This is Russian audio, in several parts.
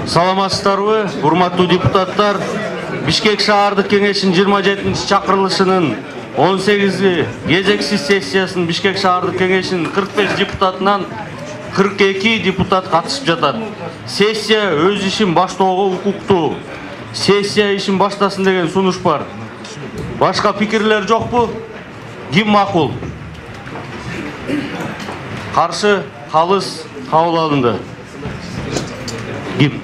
Саламатсыздарбы, урматтуу депутаттар. Бишкек шаардык кеңешинин 27-чи чакырылышынын 18 кезексиз сессиясынын Бишкек шаардык кеңешинин 45 депутатынан 42 депутат катышып жатат. Сессия өз ишин баштоого укуктуу. Сессия ишин баштасын деген сунуш бар. Башка пикирлер жокпу? Ким макул? Каршы калыс кабыл алынды. Ким?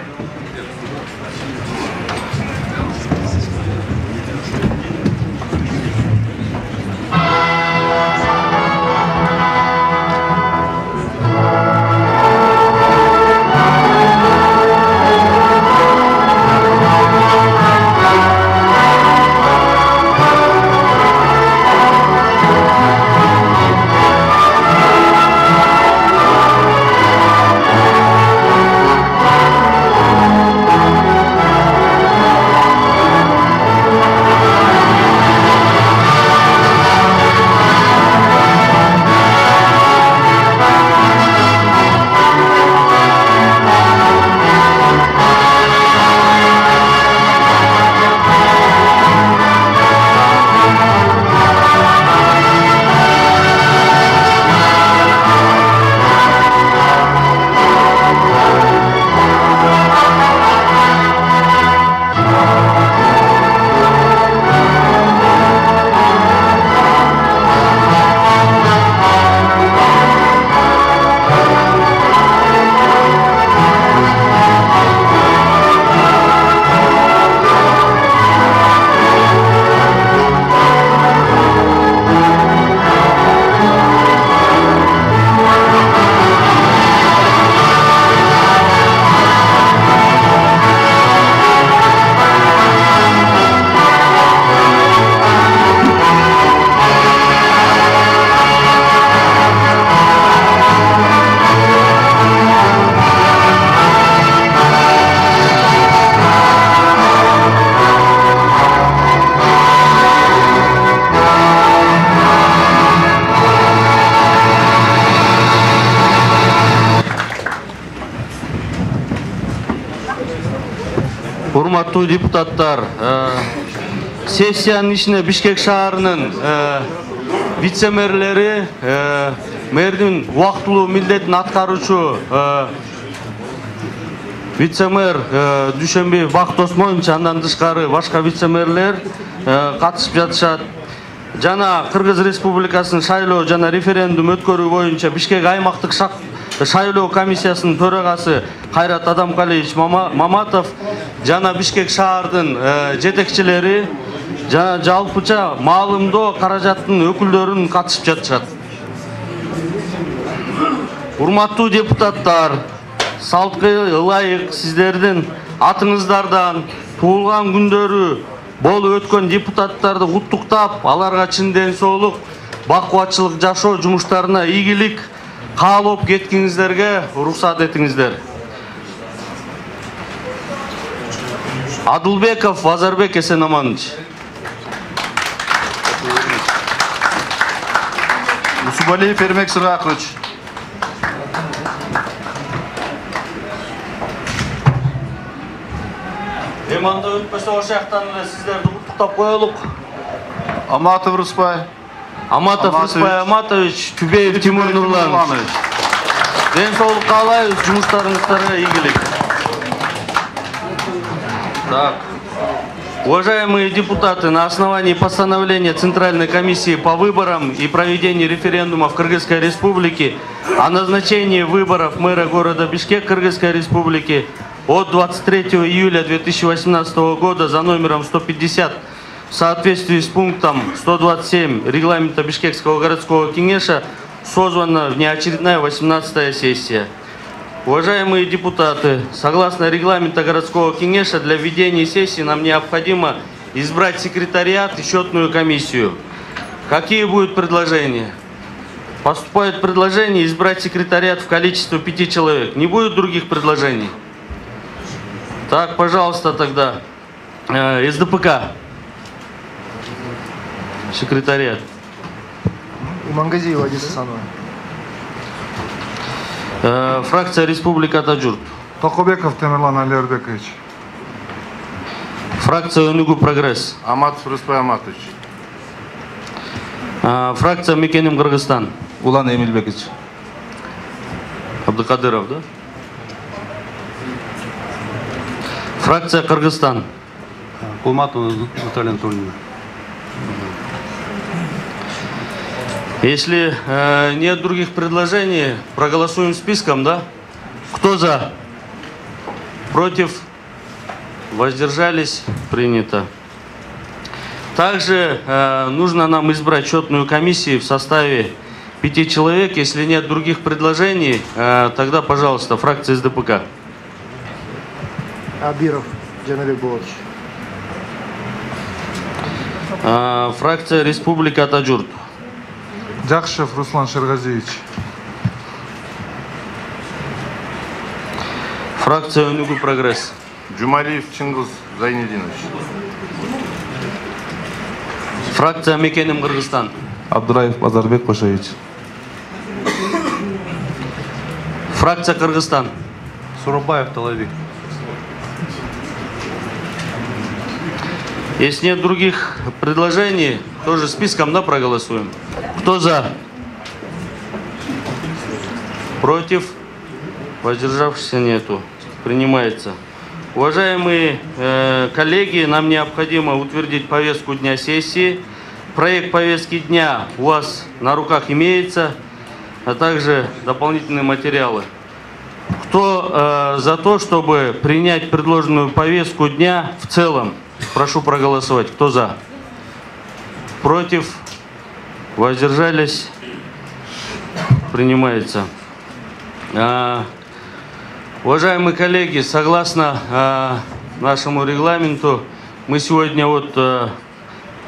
Урматтуу депутаттар, сессиянын ишине Бишкек шаарынын вице-мэрлери, мэрдин убактылуу милдетин аткаруучу вице-мэр Дүйшөнбиев Бакыт Осмонович, андан тышкары башка вице-мэрлер катышып жатышат. Жана Кыргыз Республикасынын шайлоо жана референдум өткөрүү боюнча Бишкек аймактык шайлоо комиссиясынын төрагасы Кайрат Адамкалиевич Маматов жана Бишкек шаардын жетекчилери жана жалпыча маалымдоо каражаттын өкүлдөрүн катышып жатышат. Урматтуу депутаттар, салтка ылайык сиздердин атыңыздардан туулган күндөрү болуп өткөн депутаттарды куттуктап, аларга чын ден соолук, бакубатчылык жашоо жумуштарына ийгилик каалоп кеткиңиздерге уруксат этиңиздер. Адылбеков Базарбек Эсенаманович. Усубалиев Ермек Сыргакович. Эманда өтпөсө ошол жактан эле сиздерди куттуктап коелук. Аматов Рыспай. Аматов Рыспай Аматович, Түбеев Тимур Нурланович. Ден соолук каалайбыз, жумуштарыңыздарга ийгилик. Так. Уважаемые депутаты, на основании постановления Центральной комиссии по выборам и проведению референдума в Кыргызской Республике о назначении выборов мэра города Бишкек Кыргызской Республики от 23 июля 2018 года за номером 150 в соответствии с пунктом 127 регламента Бишкекского городского кеңеша созвана внеочередная 18-я сессия. Уважаемые депутаты, согласно регламента городского кеңеша для ведения сессии нам необходимо избрать секретариат и счетную комиссию. Какие будут предложения? Поступает предложение избрать секретариат в количестве 5 человек. Не будет других предложений? Так, пожалуйста, тогда СДПК. Секретариат. Имангазиева Одесса Санова. Фракция Республика Таджурт. Токобеков Темирлан Алиербекович. Фракция Унигу Прогресс. Аматов Рыспай Аматович. Фракция Мекеним Кыргызстан. Улан Эмильбекович. Абдыкадыров, да? Фракция Кыргызстан. Кулматова Наталья Анатольевна. Если нет других предложений, проголосуем списком, да? Кто за? Против? Воздержались? Принято. Также нужно нам избрать счетную комиссию в составе 5 человек. Если нет других предложений, тогда, пожалуйста, фракция СДПК. Абиров Джанабек Булатович. Фракция Республика Таджурт. Джакшев Руслан Шергазиевич. Фракция Унигу Прогресс. Джумалиев Чингиз Зайнединович. Фракция Мекеним Кыргызстан. Абдураев Базарбек Пашевич. Фракция Кыргызстан. Сурабаев Талавик. Если нет других предложений, тоже списком, да, проголосуем. Кто за? Против? Воздержавшихся нету. Принимается. Уважаемые коллеги, нам необходимо утвердить повестку дня сессии. Проект повестки дня у вас на руках имеется, а также дополнительные материалы. Кто за то, чтобы принять предложенную повестку дня в целом? Прошу проголосовать. Кто за? Против? Воздержались? Принимается. Уважаемые коллеги, согласно нашему регламенту, мы сегодня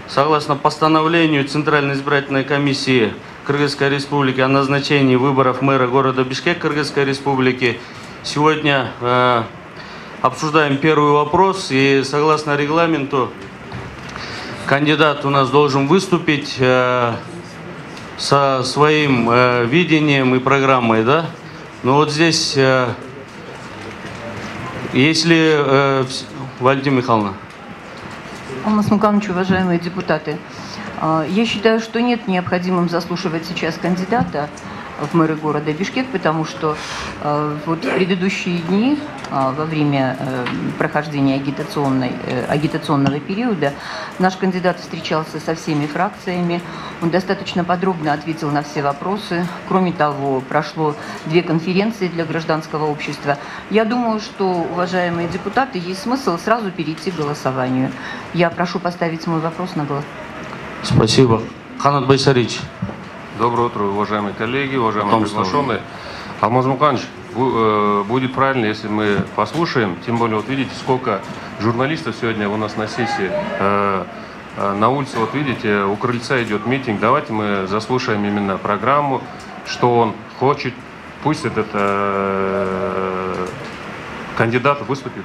согласно постановлению Центральной избирательной комиссии Кыргызской Республики о назначении выборов мэра города Бишкек Кыргызской Республики, сегодня обсуждаем первый вопрос, и согласно регламенту кандидат у нас должен выступить со своим видением и программой, да? Но вот здесь, если Валентина Михайловна. Алмаз Муканович, уважаемые депутаты, я считаю, что нет необходимым заслушивать сейчас кандидата в мэры города Бишкек, потому что вот в предыдущие дни, во время прохождения агитационного периода, наш кандидат встречался со всеми фракциями, он достаточно подробно ответил на все вопросы. Кроме того, прошло 2 конференции для гражданского общества. Я думаю, что, уважаемые депутаты, есть смысл сразу перейти к голосованию. Я прошу поставить мой вопрос на голос. Спасибо. Ханат Байсарич. Доброе утро, уважаемые коллеги, уважаемые приглашенные. Алмаз Муканович, будет правильно, если мы послушаем, тем более, вот видите, сколько журналистов сегодня у нас на сессии. На улице, вот видите, у крыльца идет митинг. Давайте мы заслушаем именно программу, что он хочет. Пусть этот кандидат выступит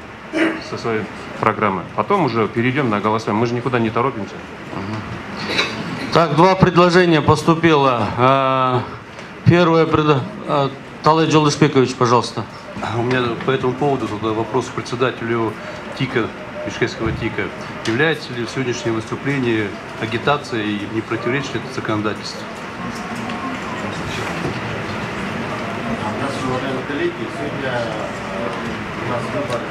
со своей программой. Потом уже перейдем на голосование. Мы же никуда не торопимся. Так, 2 предложения поступило. Первое Талай Джолдышбекович, пожалуйста. У меня по этому поводу вопрос к председателю ТИКа, Бишкекского ТИКа. Является ли сегодняшнее выступление агитацией и не противоречит ли это законодательству? Уважаемые коллеги, сегодня у нас выборы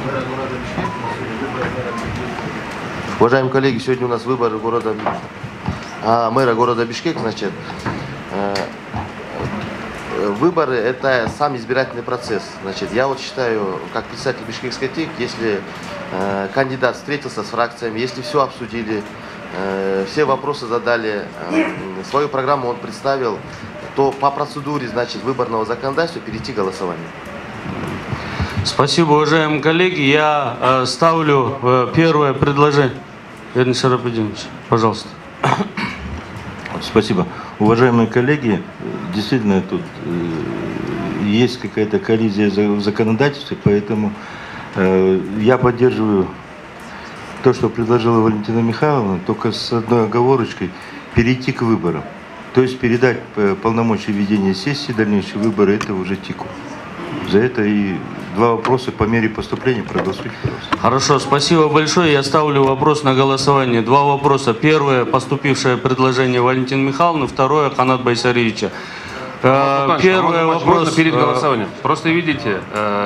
мэра города Бишкек. Уважаемые коллеги, сегодня у нас выборы мэра города Бишкек, значит. Выборы – это сам избирательный процесс. Значит, я вот считаю, как председатель Бишкекской ТИК, если кандидат встретился с фракциями, если все обсудили, все вопросы задали, свою программу он представил, то по процедуре, значит, выборного законодательства перейти к голосованию. Спасибо, уважаемые коллеги. Я ставлю первое предложение. Эрнис Шарапидинович, пожалуйста. Спасибо. Уважаемые коллеги, действительно тут есть какая-то коллизия в законодательстве, поэтому я поддерживаю то, что предложила Валентина Михайловна, только с одной оговорочкой – перейти к выборам. То есть передать полномочия ведения сессии, дальнейшие выборы, это уже ТИКу. За это и два вопроса по мере поступления проголосуйте, пожалуйста. Хорошо, спасибо большое. Я ставлю вопрос на голосование. Два вопроса. Первое, поступившее предложение Валентины Михайловны. Второе, Канат Байсариевича. Первый вопрос. Можно перед голосованием. Просто видите,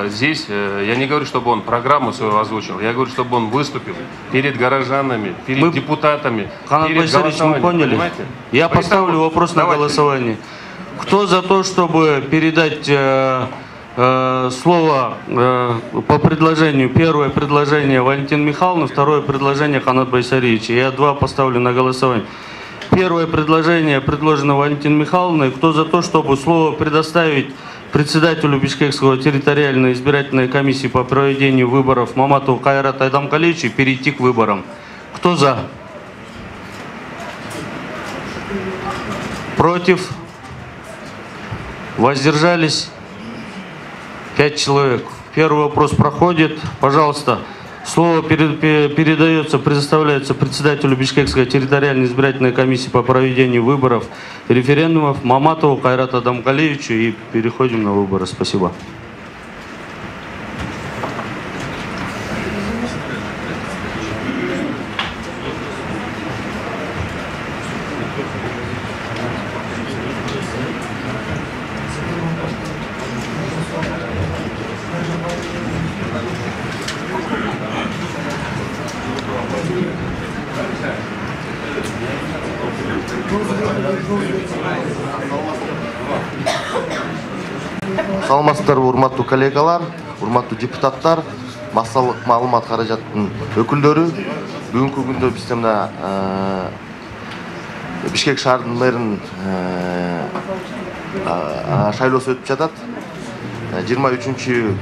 здесь я не говорю, чтобы он программу свою озвучил. Я говорю, чтобы он выступил перед горожанами, перед депутатами. Канат перед Байсариевич, мы поняли. Понимаете? Я поставлю вопрос на давайте. голосование. Кто за то, чтобы передать слово по предложению? Первое предложение Валентины Михайловны, второе предложение Канат Байсариевича. Я два поставлю на голосование. Первое предложение предложено Валентиной Михайловной. Кто за то, чтобы слово предоставить председателю Бишкекского территориальной избирательной комиссии по проведению выборов Маматову Кайрату Айдамкалиевичу и перейти к выборам? Кто за? Против? Воздержались? 5 человек. Первый вопрос проходит. Пожалуйста. Слово передается, предоставляется председателю Бишкекской территориальной избирательной комиссии по проведению выборов и референдумов Маматову Кайрату Адамкалиевичу. И переходим на выборы. Спасибо. Саламатсыздар, урматтуу коллегалар, урматтуу депутаттар, массалык маалымат каражаттын өкүлдөрү. Бүгүнкү күндө бизде мына Бишкек шаарынын мэрин шайлоосу өтүп жатат. 23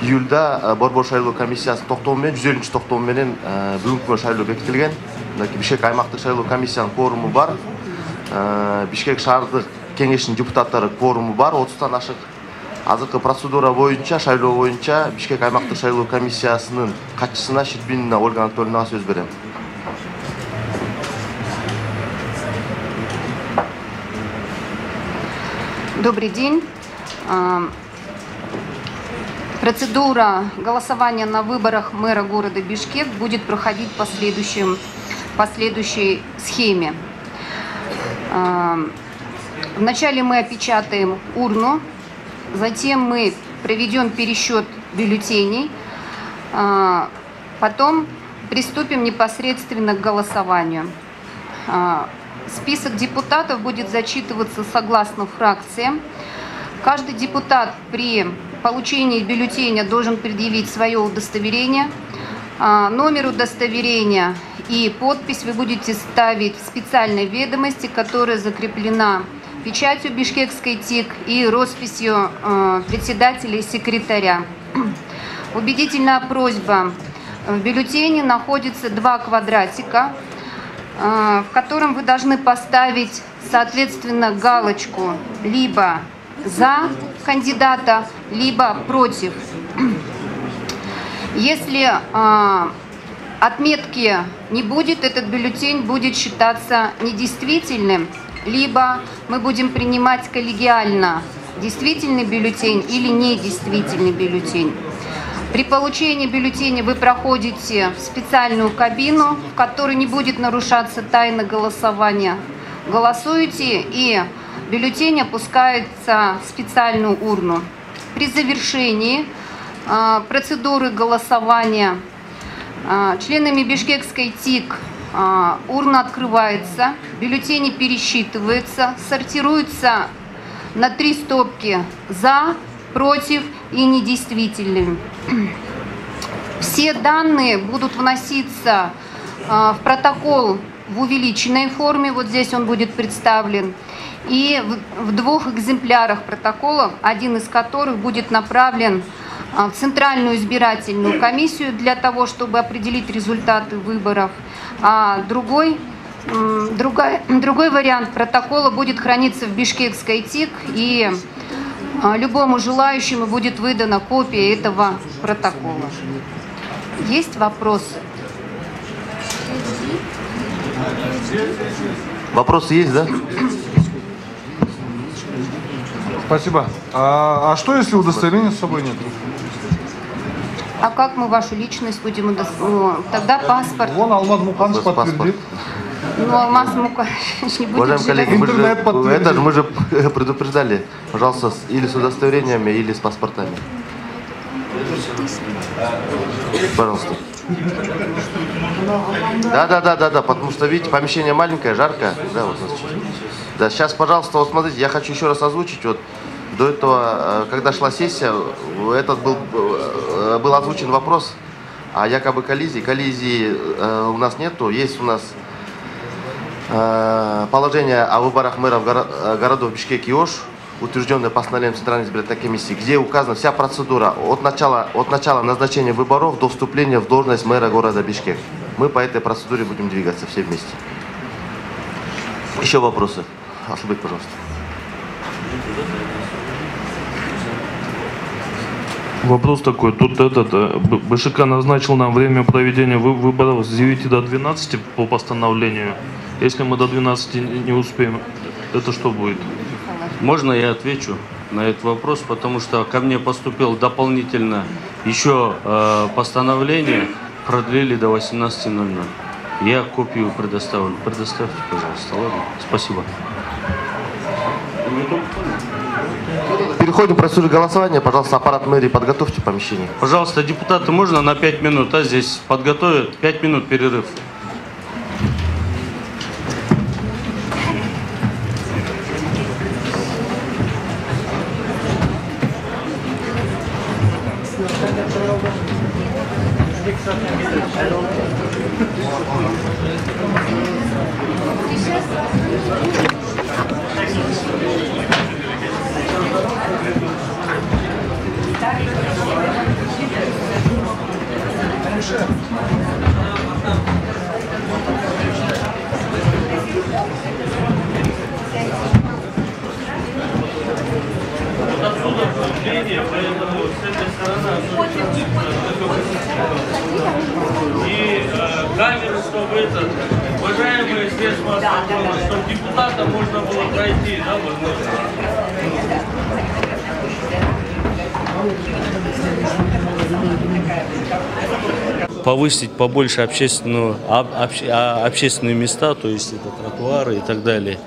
июлда борбор шайлоо комиссиясынын токтому менен 150 токтому менен бүгүнкү шайлоо бекитилген. Бишкек аймактык шайлоо комиссиянын кворуму бар. Бишкек шаардык кеңешинин депутаттары кворуму бар. 30тан ашык. Азыркы процедура боюнча, шайлоо боюнча Бишкек аймактык шайлоо комиссиясынын катчысына Щербинина Ольга Анатольевнага сөз берем. Добрый день. Процедура голосования на выборах мэра города Бишкек будет проходить по следующей схеме. Вначале мы опечатаем урну, затем мы проведем пересчет бюллетеней, потом приступим непосредственно к голосованию. Список депутатов будет зачитываться согласно фракциям. Каждый депутат при получении бюллетеня должен предъявить свое удостоверение. Номер удостоверения и подпись вы будете ставить в специальной ведомости, которая закреплена печатью Бишкекской ТИК и росписью председателя и секретаря. Убедительная просьба. В бюллетене находится 2 квадратика, в котором вы должны поставить, соответственно, галочку либо за кандидата, либо против. Если отметки не будет, этот бюллетень будет считаться недействительным, либо мы будем принимать коллегиально действительный бюллетень или недействительный бюллетень. При получении бюллетеня вы проходите в специальную кабину, в которой не будет нарушаться тайна голосования. Голосуете, и бюллетень опускается в специальную урну. При завершении процедуры голосования членами Бишкекской ТИК урна открывается, бюллетени пересчитываются, сортируются на 3 стопки «за», «против» и «недействительным». Все данные будут вноситься в протокол в увеличенной форме, вот здесь он будет представлен, и в 2 экземплярах протоколов, один из которых будет направлен в Центральную избирательную комиссию для того, чтобы определить результаты выборов, а другой вариант протокола будет храниться в Бишкекской ТИК, и любому желающему будет выдана копия этого протокола. Есть вопросы? Вопросы есть, да? Спасибо. А что, если удостоверения с собой нет? А как мы вашу личность будем удостоверять? Тогда паспорт. Вон Алмаз Муканович подтвердит. Ну, Алмаз Муканович не будет Уважаемые жить. коллеги, мы же предупреждали, пожалуйста, или с удостоверениями, или с паспортами. Пожалуйста. Да, потому что, видите, помещение маленькое, жарко. Да, вот, да, сейчас, пожалуйста, вот смотрите, я хочу еще раз озвучить. Вот до этого, когда шла сессия, этот был озвучен вопрос о якобы коллизии. Коллизии у нас нету, есть у нас положение о выборах мэров городов Бишкек и Ош, утвержденное постановлением Центральной избирательной комиссии, где указана вся процедура от начала назначения выборов до вступления в должность мэра города Бишкек. Мы по этой процедуре будем двигаться все вместе. Еще вопросы? Аслыбек, пожалуйста. Вопрос такой. Тут БШК назначил нам время проведения выборов с 9 до 12 по постановлению. Если мы до 12 не успеем, это что будет? Можно я отвечу на этот вопрос, потому что ко мне поступило дополнительно еще постановление, продлили до 18:00. Я копию предоставлю. Предоставьте, пожалуйста, ладно? Спасибо. Переходим к процедуре голосования. Пожалуйста, аппарат мэрии, подготовьте помещение. Пожалуйста, депутаты, можно на 5 минут, а здесь подготовят 5 минут перерыв. И камеры, чтобы уважаемые средства автомобиля, чтобы депутатам можно было пройти, да, возможно. Повысить побольше общественные места, то есть это тротуары и так далее.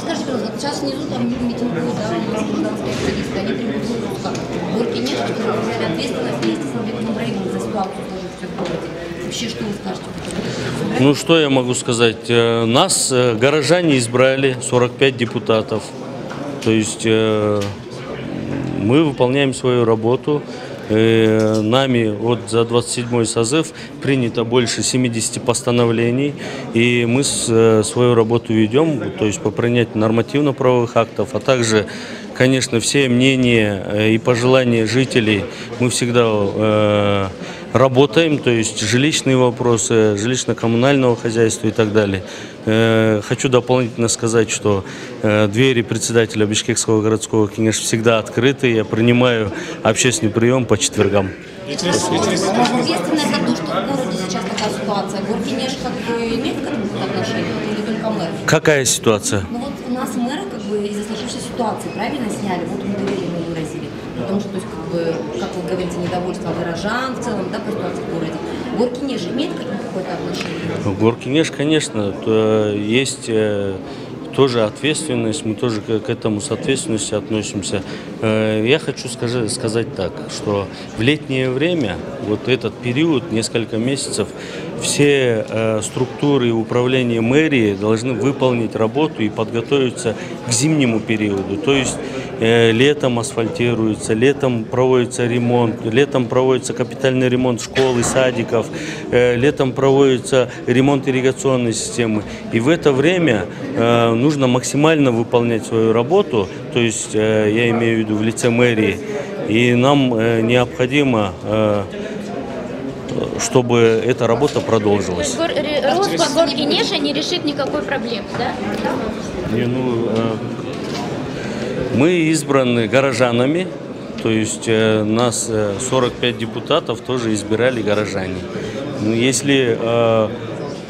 Скажите, вот сейчас внизу там митингуют, да, у нас гражданские активисты, они требуют выпуска. Горки нет, что вы взяли ответственность вместе с Мамлеком Ибрагимовым за ситуацию, сложившуюся в городе. Вообще, что вы скажете? Ну, что я могу сказать? Нас горожане избрали, 45 депутатов. То есть мы выполняем свою работу. Нами вот за 27-й созыв принято больше 70 постановлений, и мы свою работу ведем, то есть по принятию нормативно-правовых актов, а также, конечно, все мнения и пожелания жителей мы всегда работаем, то есть жилищные вопросы, жилищно-коммунального хозяйства и так далее. Хочу дополнительно сказать, что двери председателя Бишкекского городского кенеша всегда открыты. Я принимаю общественный прием по четвергам. Ответственность за то, что в городе сейчас такая ситуация, Горкинеш как бы имеет к этому отношение или только мэр? Какая ситуация? Ну вот у нас мэры как бы из-за сложившейся ситуации правильно сняли, вот недоверие мы выразили. Потому что, то есть, как бы, как вы говорите, недовольство горожан в целом, да, по ситуации в городе. Горкинеш имеет какое-то отношение? Горкинеш, конечно, есть тоже ответственность, мы тоже к этому с ответственностью относимся. Я хочу сказать так, что в летнее время, вот этот период, несколько месяцев, все структуры управления мэрии должны выполнить работу и подготовиться к зимнему периоду. То есть летом асфальтируется, летом проводится ремонт, летом проводится капитальный ремонт школ и садиков, летом проводится ремонт ирригационной системы. И в это время нужно максимально выполнять свою работу, то есть я имею в виду в лице мэрии, и нам необходимо, чтобы эта работа продолжилась. Рост Горкинеша не решит никакой проблемы, да? Мы избраны горожанами, то есть нас 45 депутатов тоже избирали горожане. Если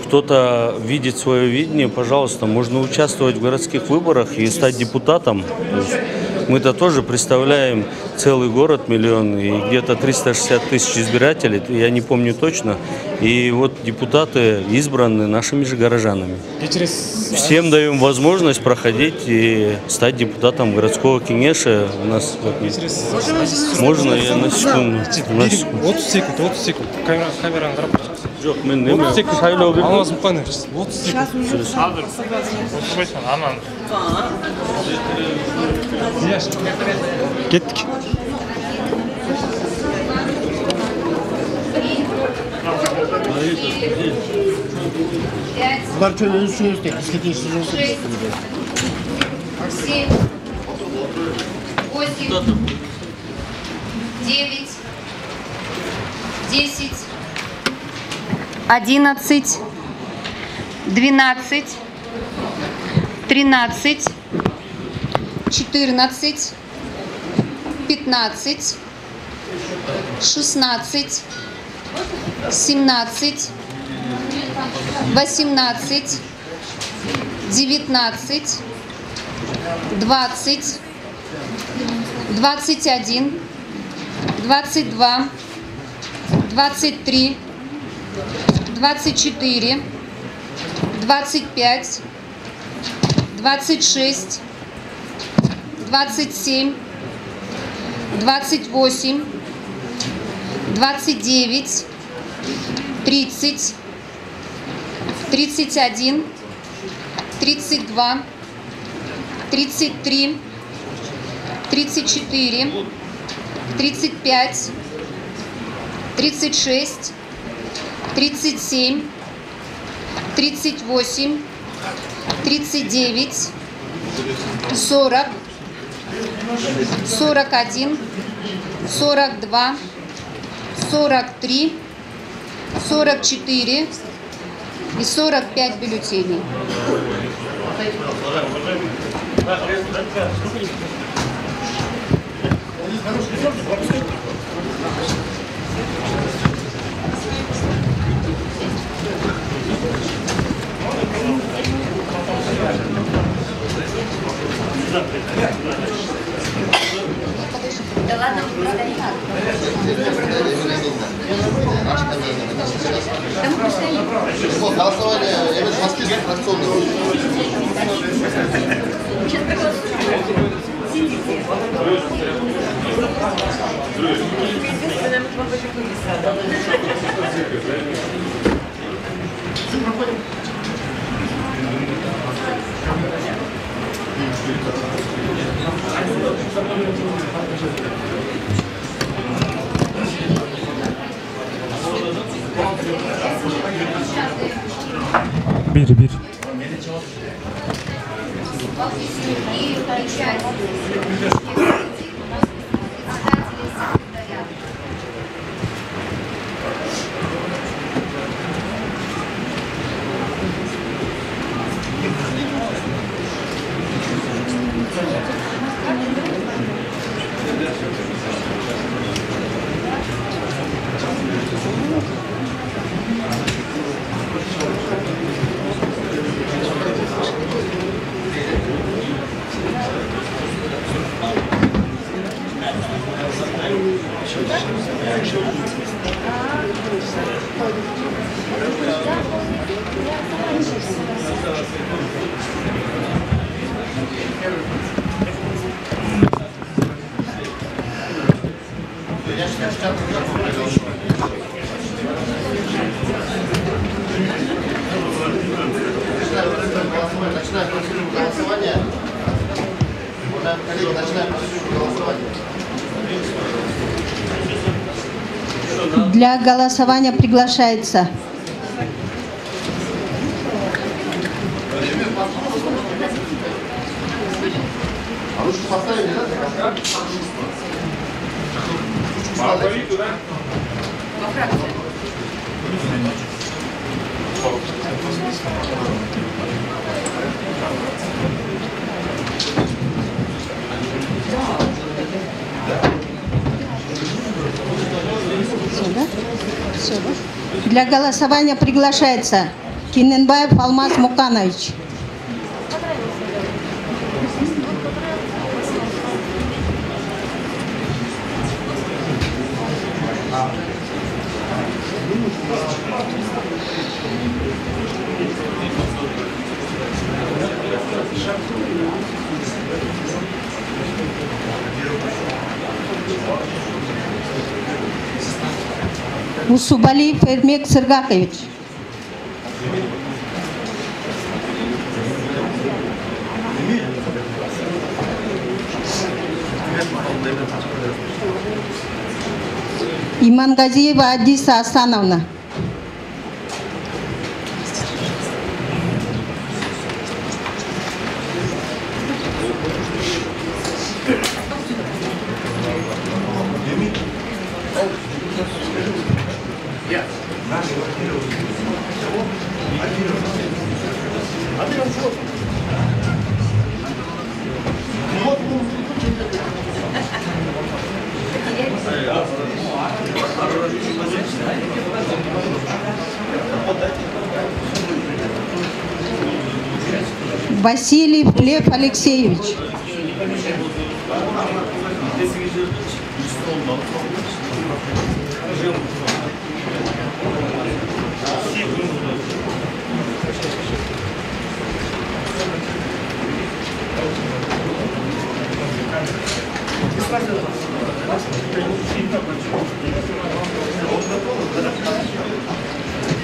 кто-то видит свое видение, пожалуйста, можно участвовать в городских выборах и стать депутатом. То есть Мы-то тоже представляем целый город, миллион, и где-то 360 тысяч избирателей, я не помню точно. И вот депутаты избраны нашими же горожанами. Всем даем возможность проходить и стать депутатом городского кеңеша. У нас можно я на секунду? 30 секунд. Камераны қарап тұрсаңыз. Жоқ, мен неме сайлау керек. Алмаз Мұқанович, 30 секунд. Кеттік. Бұлар өз үшін өстек, бізге тиісті жұмыс. 7, 8, 9, 10, 11, 12, 13, 14, 15, 16, 17, 18, 19, 20, 21, 22, 23, 24, 25, 26, 27, 28, 29, 30, 31, 32, 33, 34, 35, 36, 37, 38, 39, 40, 41, 42, 43, 44 и 45 бюллетеней. Да ладно, вы стоите. Да мы стоим. Голосование, я вижу, воскресный фракционный. Сейчас проголосуем. Бери. Начинаем процедуру голосования. Уважаемые коллеги, начинаем процедуру голосования. Для голосования приглашается А вы что поставили, да? По фракции. Для голосования приглашается Киненбаев Алмаз Муканович. Усубалиев Эрмек Сыргакович. Имангазиева Адиса Асановна. Васильев Лев Алексеевич.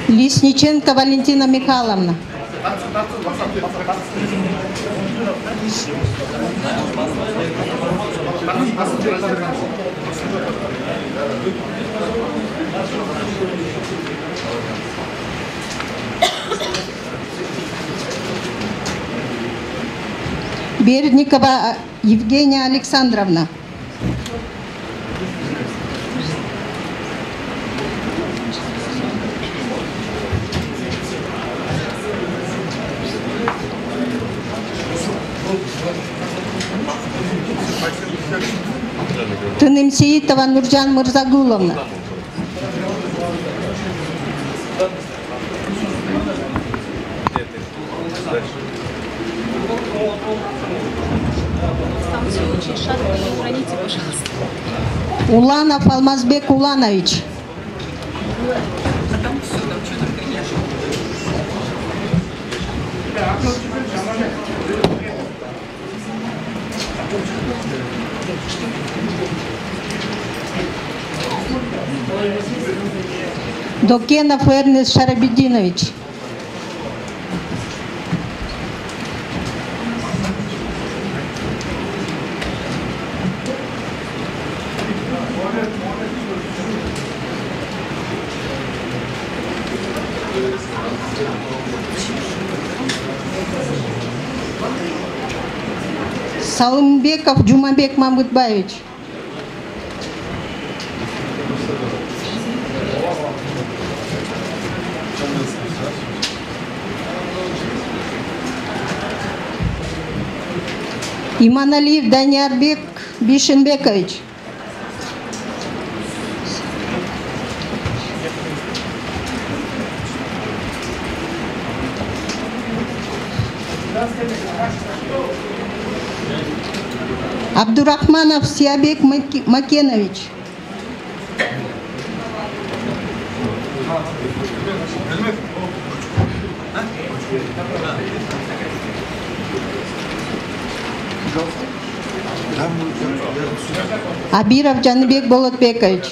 Лесниченко Валентина Михайловна. Бердникова Евгения Александровна. Тынымсеитова Нуржан Мырзагуловна. Там все очень шатко, храните, пожалуйста. Уланов Алмазбек Уланович. Докенов Эрнест Шарабединович. Салымбеков Джумабек Мамытбаевич. Иманалиев Даниарбек Бишенбекович. Абдурахманов Сиабек Макенович. Абиров Джанбек Болотбекович.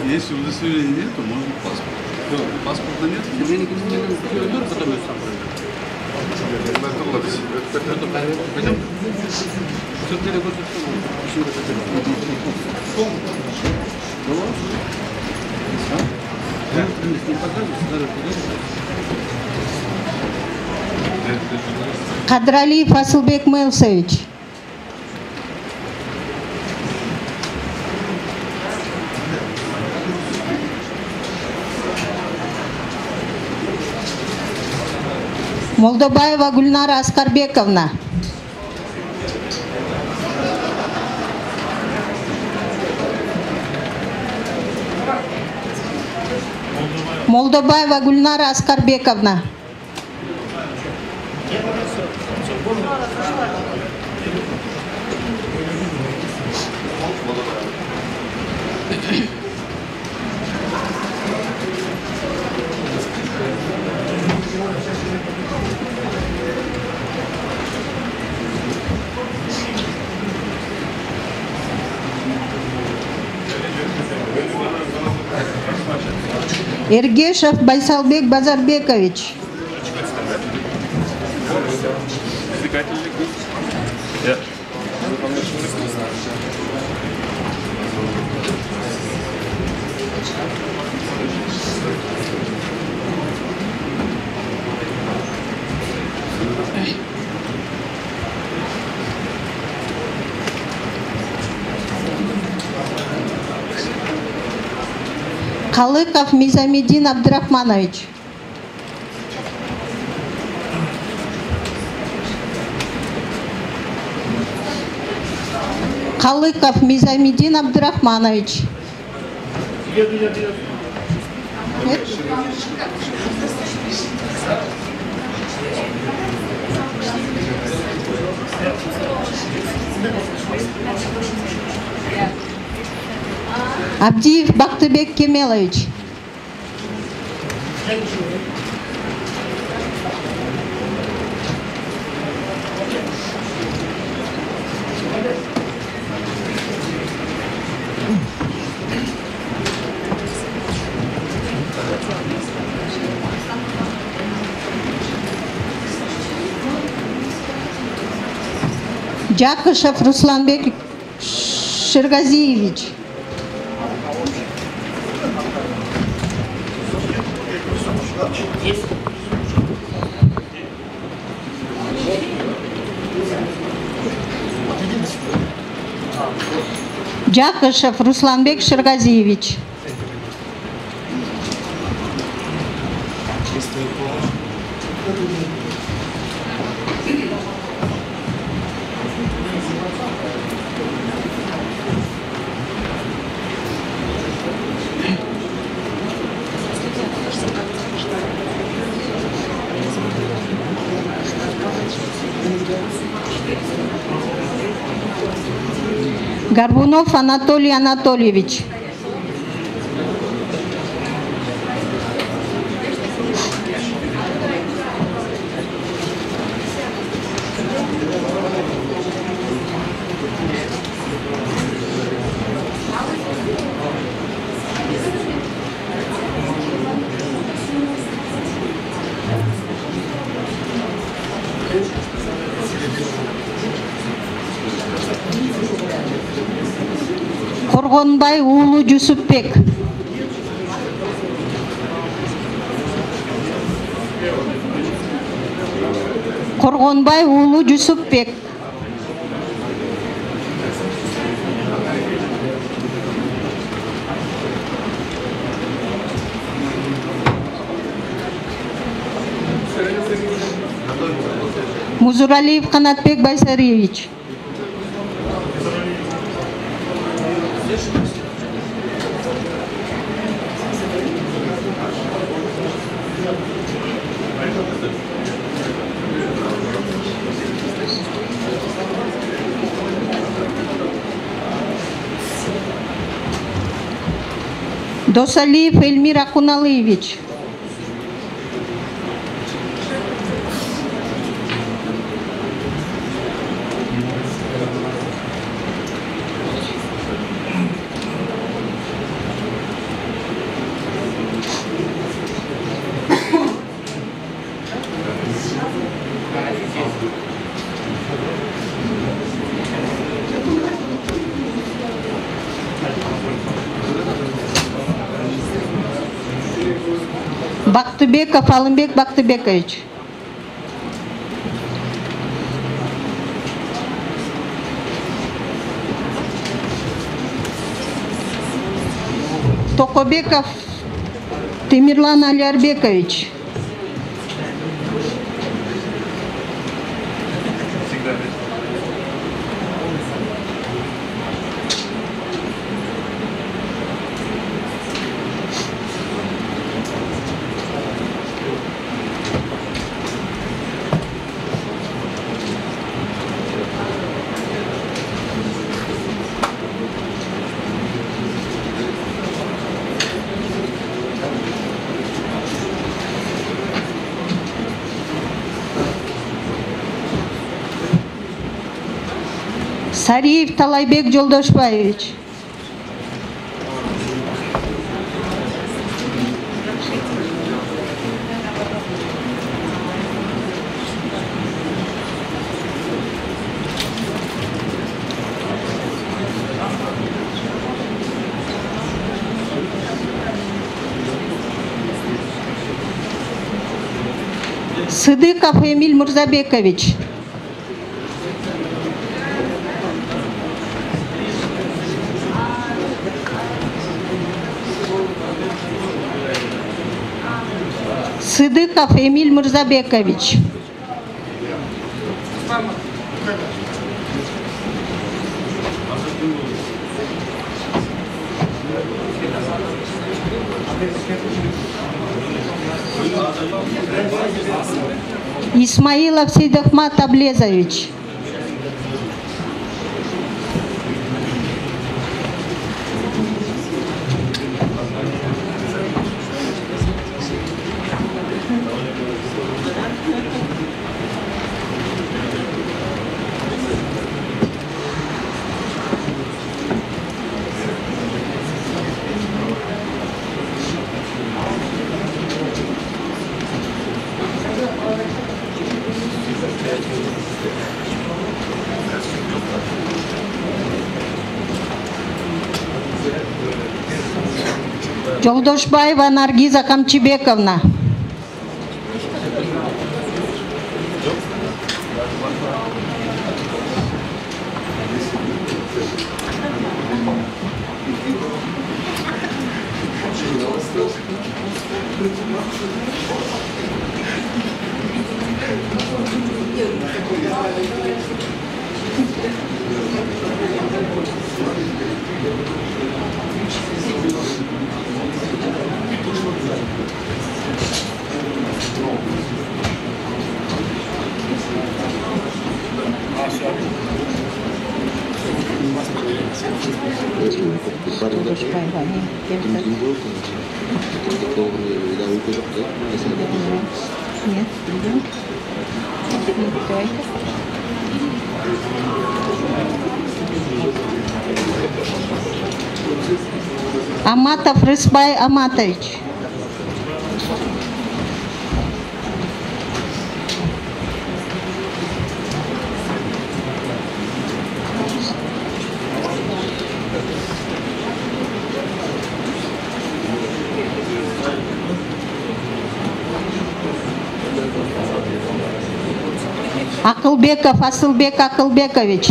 Если удостоверения нет, то можно паспорт. Паспорта нет, тебе не надо который сам пойдем. Кадралиев Асылбек Мелсович. Молдобаева Гульнара Аскарбековна. Молдобаева Гульнара Аскарбековна. Эргешев Байсалбек Базарбекович. Калыков Мизамедин Абдрахманович. Калыков Мизамедин Абдрахманович. Абдиев Бактыбек Кемелович. Джакышев Русланбек Шергазиевич. Джакышев Русланбек Шергазиевич. Горбунов Анатолий Анатольевич. Коргонбай уулу Жусупбек. Коргонбай уулу Жусупбек. Музуралиев Канатбек Байсариевич. Досалиев Эльмир Акуналыевич. Бактыбеков Алымбек Бактыбекович. Токобеков Темирлан Алиарбекович. Сариев Талайбек Жолдошбаевич. Сыдыков Эмиль Мурзабекович. Сыдыков Эмиль Мурзабекович. Исмаилов Сейдахмат Аблезович. Жолдошбаева Наргиза Камчибековна. Аматов Рысбай Аматович. Акылбеков Асылбек Акылбекович.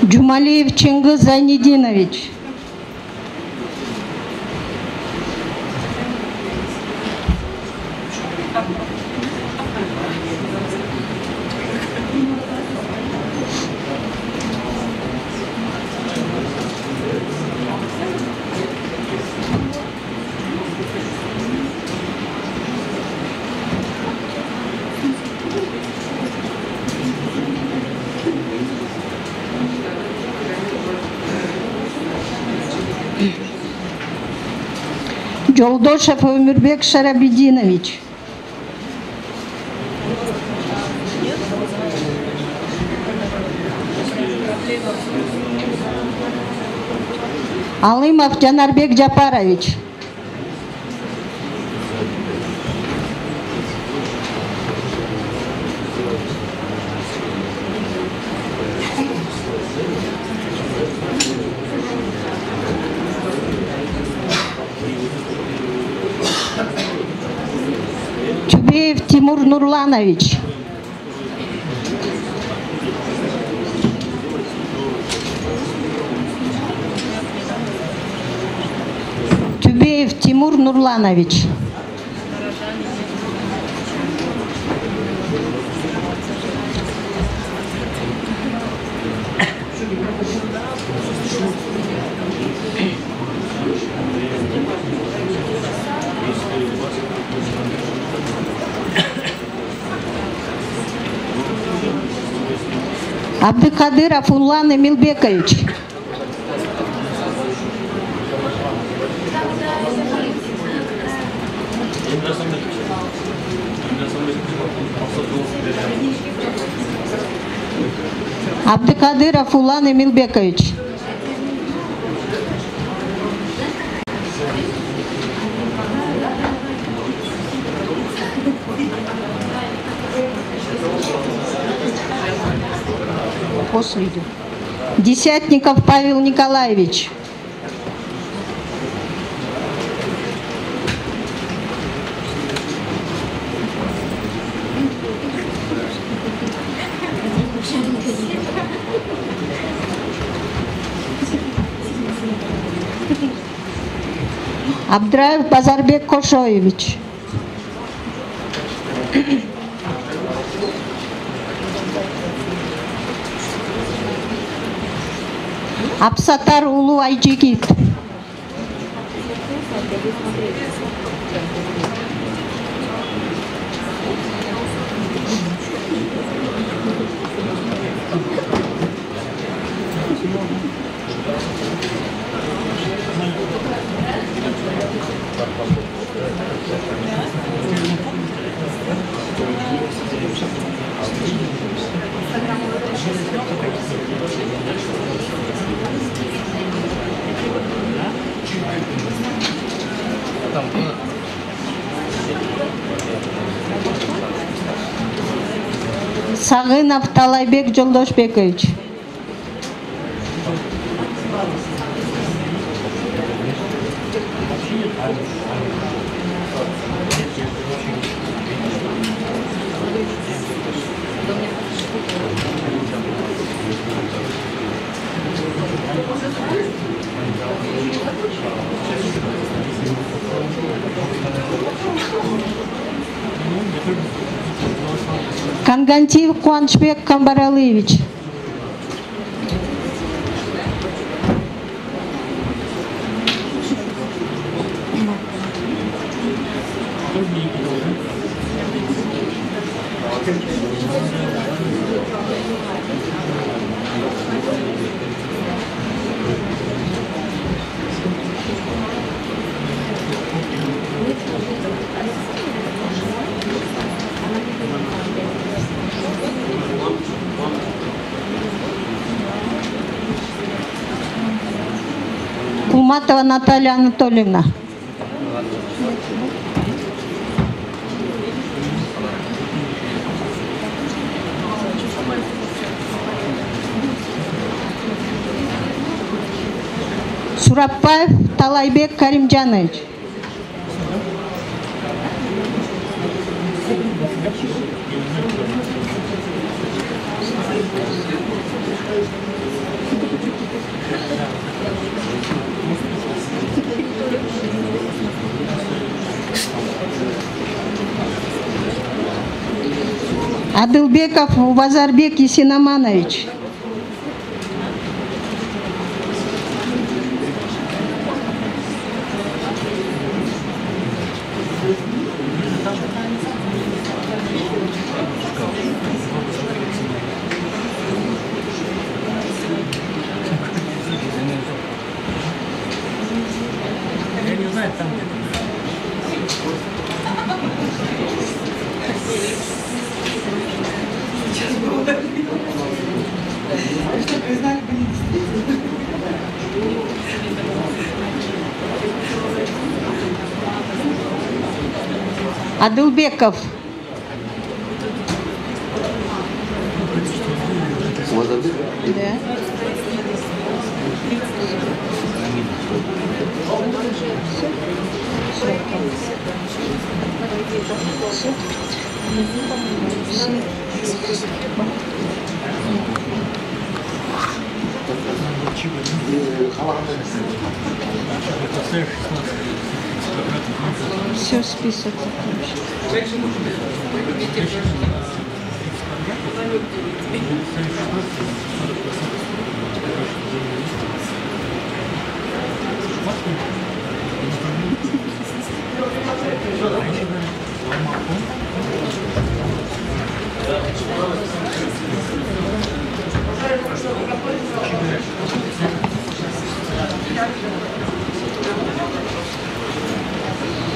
Джумалиев Чингыз Зайнидинович. Жолдошев Өмірбек Шарабидинович. Алымов Жанарбек Жапарович. Чубеев Тимур Нурланович. Тюбеев Тимур Нурланович. Абдыкадыров Улан Эмилбекович. Абдыкадыров Улан Эмилбекович. После идет. Десятников Павел Николаевич. Абдраев Базарбек Кошоевич. Апсатар Улу Айджигит. Сагынов Талайбек Жолдошбекович. Кангантиев Куанышбек Камбаралыевич. Кулматова Наталья Анатольевна. Сураппаев Талайбек Каримджанович. Адылбеков Базарбек Исинаманович. Адылбеков. Да. Все, список закончен.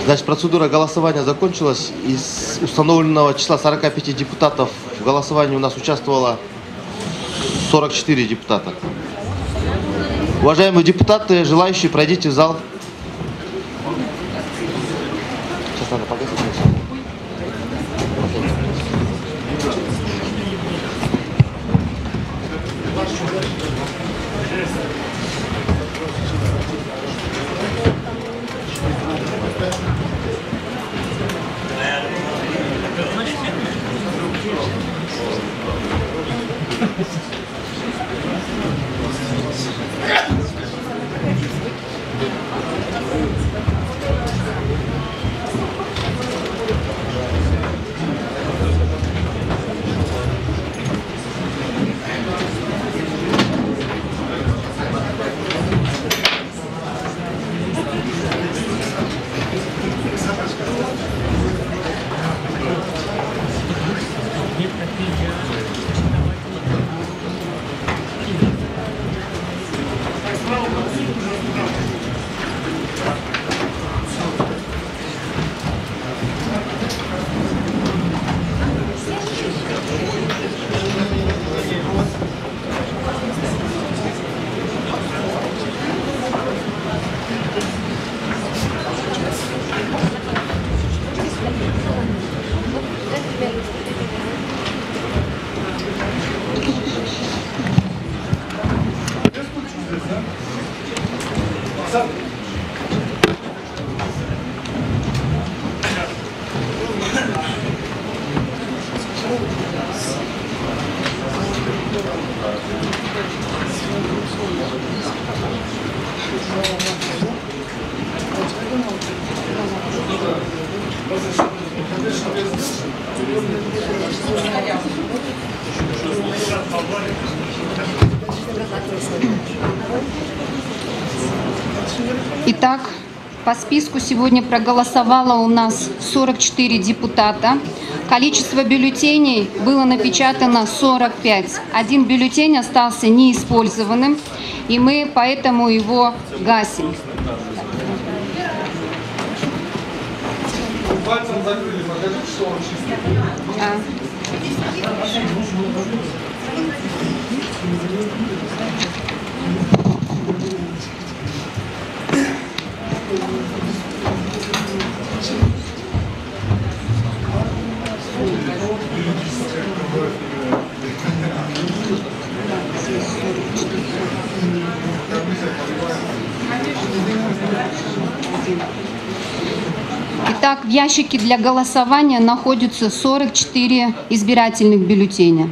Значит, процедура голосования закончилась. Из установленного числа 45 депутатов в голосовании у нас участвовало 44 депутата. Уважаемые депутаты, желающие, пройдите в зал. Сейчас надо погасить. Итак, по списку сегодня проголосовало у нас 44 депутата. Количество бюллетеней было напечатано 45. Один бюллетень остался неиспользованным, и мы поэтому его гасим. Итак, в ящике для голосования находится 44 избирательных бюллетеня.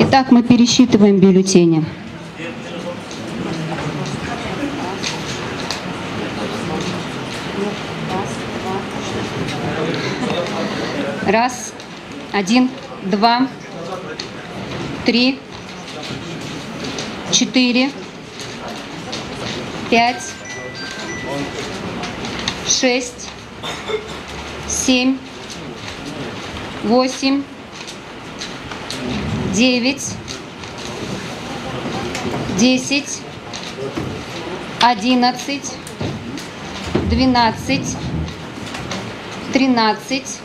Итак, мы пересчитываем бюллетени. Раз, один, два, три, 4, 5, 6, 7, 8, 9, 10, 11, 12, 13,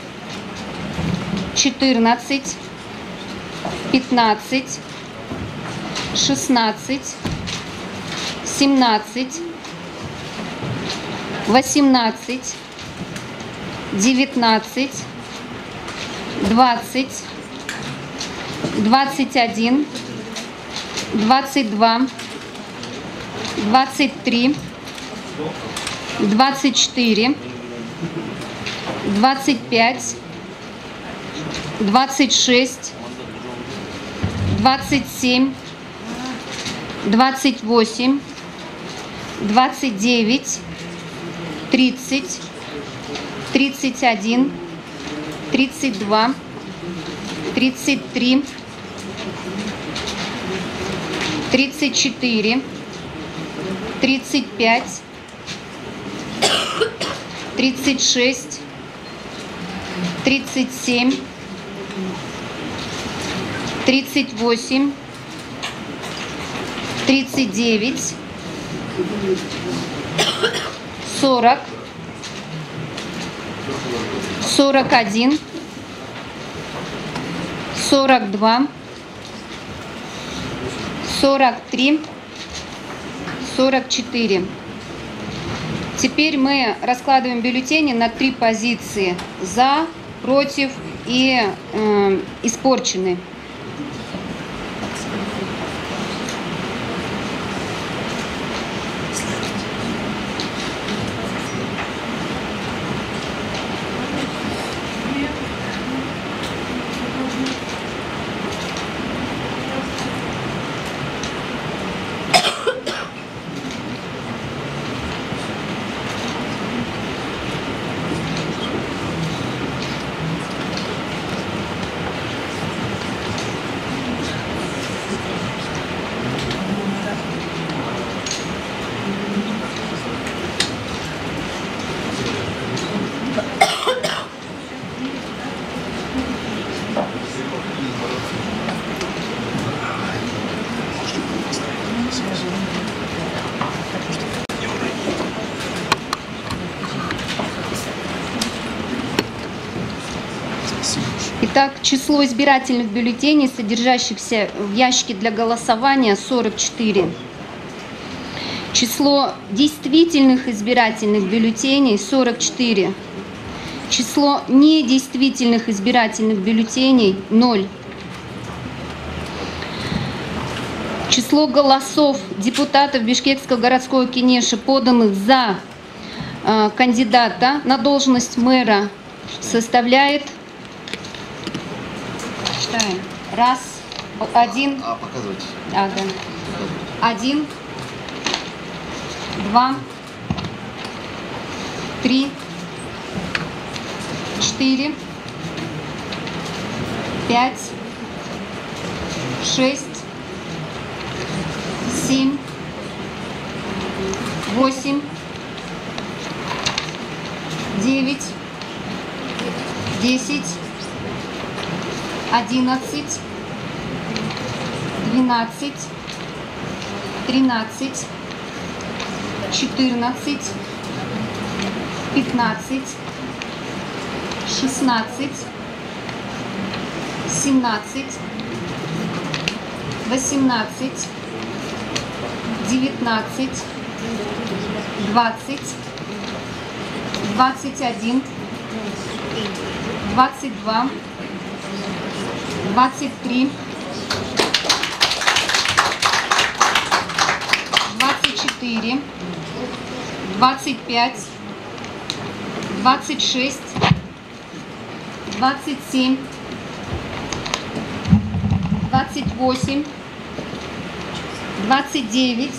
14, 15, 16, 17, 18, 19, 20, 21, 22, 23, 24, 25, 26, 27, 28, 29, 30, 31, 32, 33, 34, 35, 36, 37, 38, 39, 40, 41, 42, 43, 44. Теперь мы раскладываем бюллетени на 3 позиции: за, против и испорченный. Итак, число избирательных бюллетеней, содержащихся в ящике для голосования, 44. Число действительных избирательных бюллетеней, 44. Число недействительных избирательных бюллетеней, 0. Число голосов депутатов Бишкекского городского кенеша, поданных за кандидата на должность мэра, составляет... Раз, один. Показывайте. Да. 1, 2, 3, 4, 5, 6, 7, 8, 9, 10, 11, 12, 13, 14, 15, 16, 17, 18, 19, 20, 21, 22, 23, 24, 25, 26, 27, 28, 29,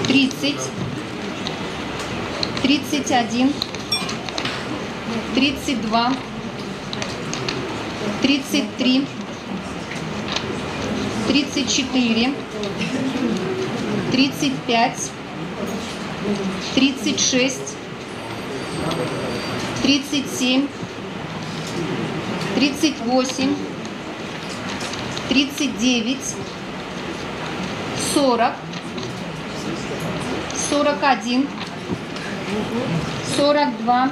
30, 31, 32, 33, 34, 35, 36, 37, 38, 39, 40, 41, 42,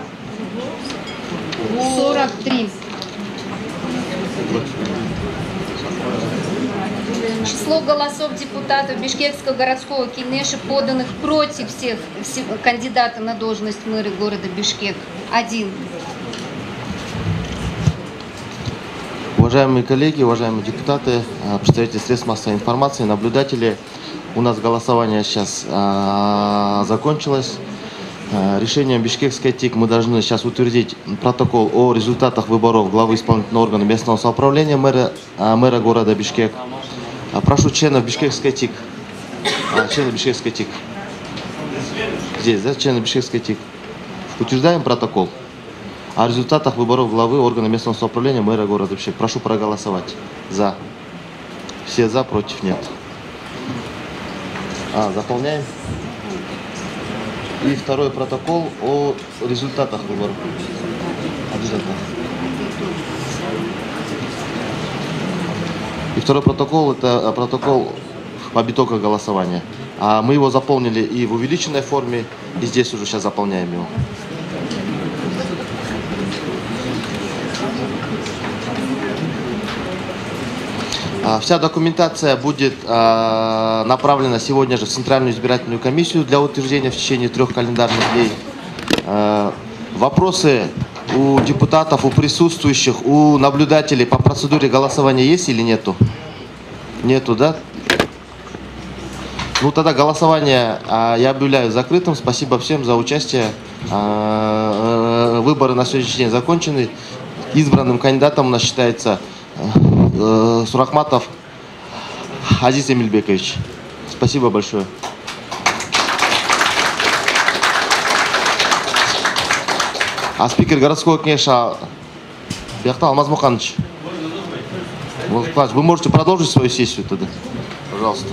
43. Число голосов депутатов Бишкекского городского кенеша, поданных против всех кандидата на должность мэра города Бишкек, 1. Уважаемые коллеги, уважаемые депутаты, представители средств массовой информации, наблюдатели, У нас голосование сейчас закончилось. Решением Бишкекской ТИК мы должны сейчас утвердить протокол о результатах выборов главы исполнительного органа местного самоуправления мэра города Бишкек. Прошу членов Бишкекской ТИК. Члены Бишкекской ТИК. Здесь, да, члены Бишкекской ТИК. Утверждаем протокол о результатах выборов главы органа местного самоуправления мэра города Бишкек. Прошу проголосовать. За. Все за, против нет. Заполняем. И второй протокол о результатах выборов. Обязательно. И второй протокол — это протокол об итогах голосования. Мы его заполнили и в увеличенной форме, и здесь уже сейчас заполняем его. Вся документация будет направлена сегодня же в Центральную избирательную комиссию для утверждения в течение 3 календарных дней. Вопросы у депутатов, у присутствующих, у наблюдателей по процедуре голосования есть или нету? Нету, да? Ну тогда голосование я объявляю закрытым. Спасибо всем за участие. Выборы на сегодняшний день закончены. Избранным кандидатом у нас считается Сурахматов Азиз Эмильбекович. Спасибо большое. Спикер городского кеңеша Алмаз Муханович. Вы можете продолжить свою сессию тогда? Пожалуйста.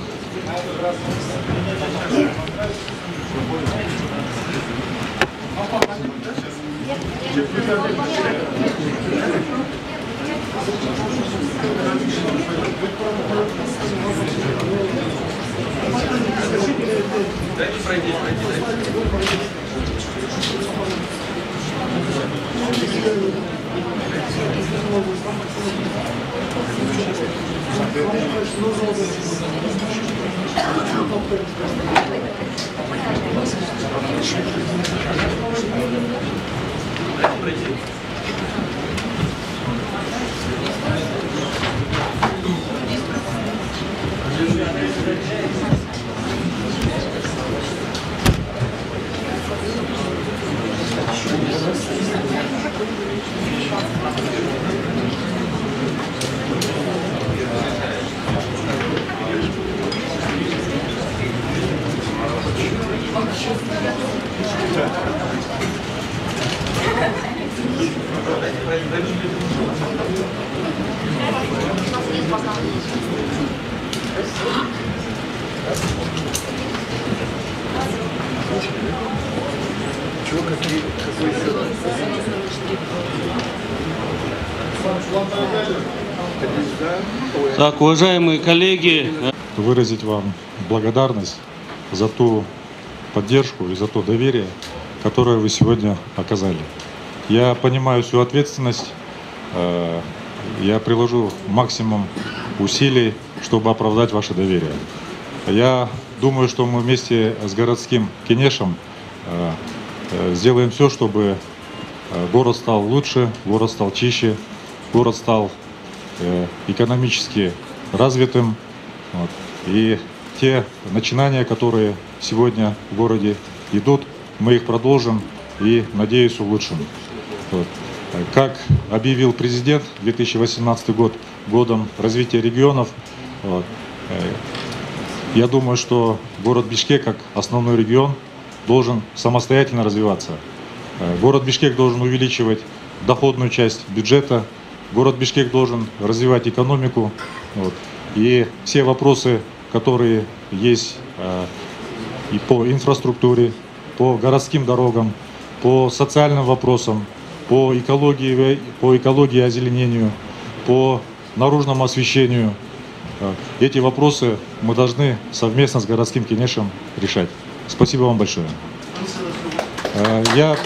Так, уважаемые коллеги, выразить вам благодарность за ту поддержку и за то доверие, которое вы сегодня оказали. Я понимаю всю ответственность, я приложу максимум усилий, чтобы оправдать ваше доверие. Я думаю, что мы вместе с городским кеңешем сделаем все, чтобы город стал лучше, город стал чище, город стал экономически развитым. Вот. И те начинания, которые сегодня в городе идут, мы их продолжим и, надеюсь, улучшим. Вот. Как объявил президент, 2018 год годом развития регионов, вот. Я думаю, что город Бишкек, как основной регион, должен самостоятельно развиваться. Город Бишкек должен увеличивать доходную часть бюджета, город Бишкек должен развивать экономику. Вот. И все вопросы, которые есть и по инфраструктуре, по городским дорогам, по социальным вопросам, по экологии и озеленению, по наружному освещению. Эти вопросы мы должны совместно с городским кеңешем решать. Спасибо вам большое. Я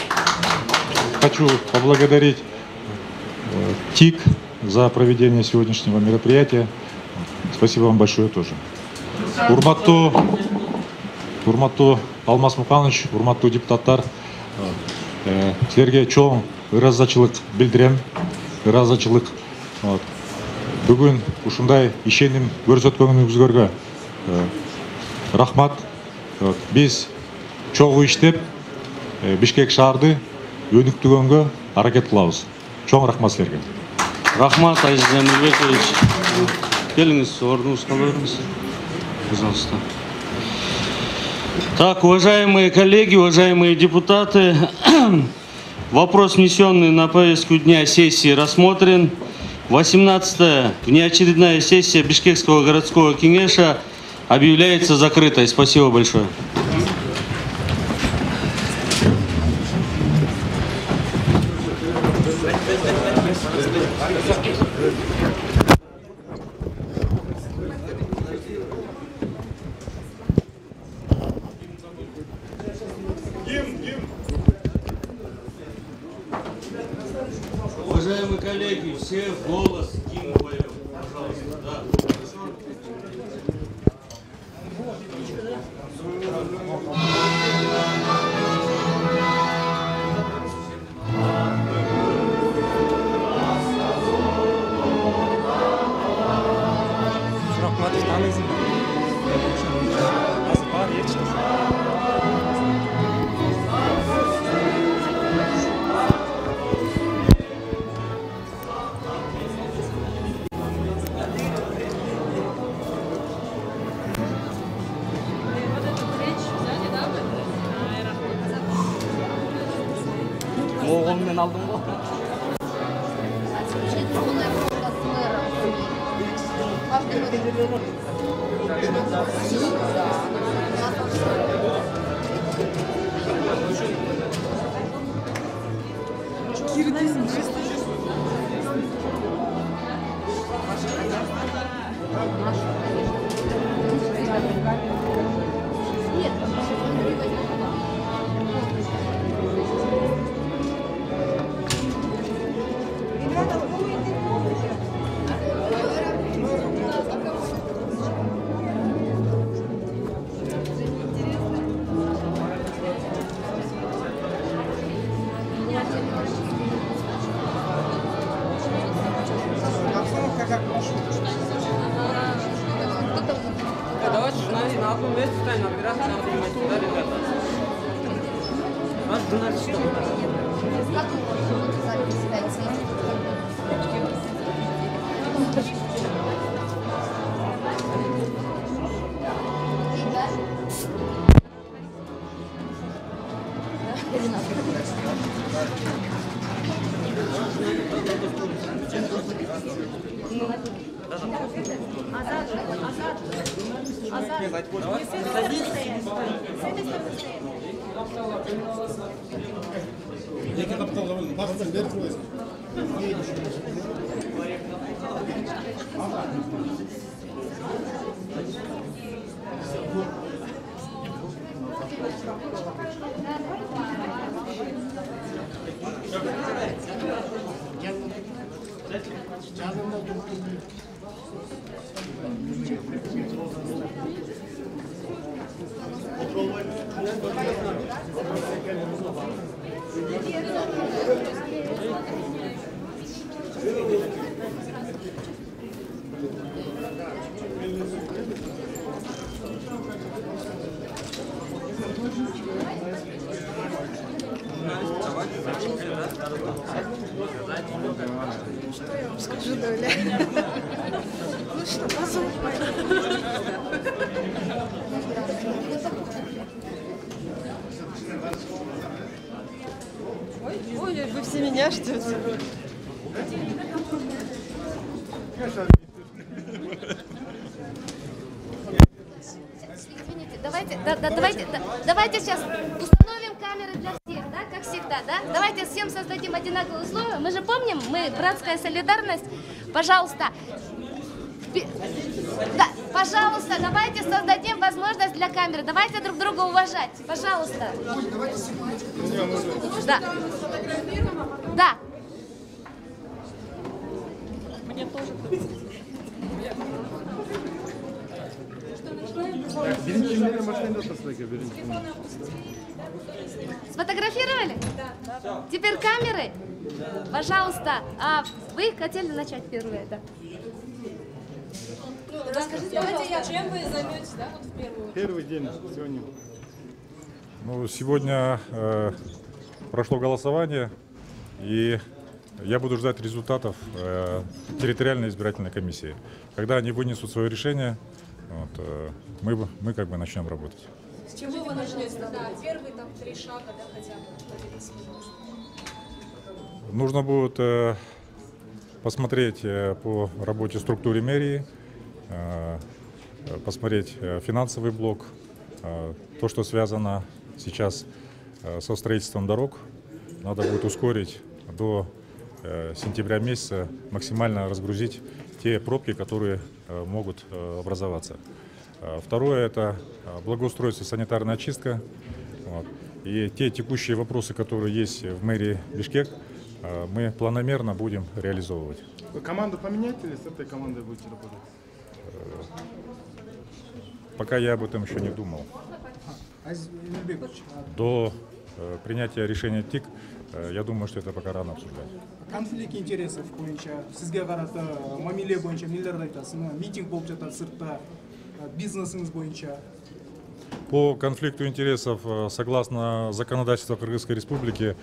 хочу поблагодарить ТИК за проведение сегодняшнего мероприятия. Спасибо вам большое тоже. Урматтуу Алмаз Муханович, урматтуу депутаттар, силерге чоң ыраазычылык билдирем. Ыраазычылык. Бүгүн ушундай ишеним көрсөткөнүңүзгө рахмат. Біз чоғы іштеп, Бишкек шаарды өнүктүгөнгө аракет кылабыз. Чоң рахмат силерге. Рахмат, Азиз Эмилбекович. Келіңіз, орныңызға беріңіз. Пожалуйста. Так, уважаемые коллеги, уважаемые депутаты, вопрос, внесенный на повестку дня сессии, рассмотрен. 18-я внеочередная сессия Бишкекского городского кеңеша объявляется закрытой. Спасибо большое. Уважаемые коллеги, все в голос гимн поем, пожалуйста. Да. Оғылмен алдым ғой. Давайте журналист на одном месте станем, набираться надо понимать, да, ребята? Наш журналист что? Что я вам скажу, Доля? Ну что, позволь. Ой, вы все меня ждете. Извините, давайте сейчас установим камеры для всех, да, как всегда, да? Давайте всем создадим одинаковые условия. Мы же помним, мы братская солидарность. Пожалуйста, да, пожалуйста, давайте создадим возможность для камеры. Давайте друг друга уважать, пожалуйста. Да. Да. Мне тоже. Сфотографировали? Да. Теперь камеры? Пожалуйста. А вы хотели начать первое, да? Расскажите, чем вы займетесь, да, вот в первую? Первый день сегодня. Ну, сегодня прошло голосование, и я буду ждать результатов территориальной избирательной комиссии. Когда они вынесут свое решение, вот, мы как бы начнем работать. С чего вы начнете? Да, первые там 3 шага, да, хотя бы. Нужно будет посмотреть по работе структуре мэрии, посмотреть финансовый блок, то, что связано сейчас со строительством дорог. Надо будет ускорить до сентября месяца, максимально разгрузить те пробки, которые могут образоваться. Второе – это благоустройство, санитарная очистка. Вот. И те текущие вопросы, которые есть в мэрии Бишкек, мы планомерно будем реализовывать. Вы команду поменяете или с этой командой будете работать? Пока я об этом еще не думал. До принятия решения ТИК, я думаю, что это пока рано обсуждать. Конфликт интересов бойынша, сізге қарата мамиле бойынша нелерді айтасыз? Митинг болып жатады сыртта, бизнесіңіз бойынша. По конфликту интересов, согласно законодательству Кыргызской Республики,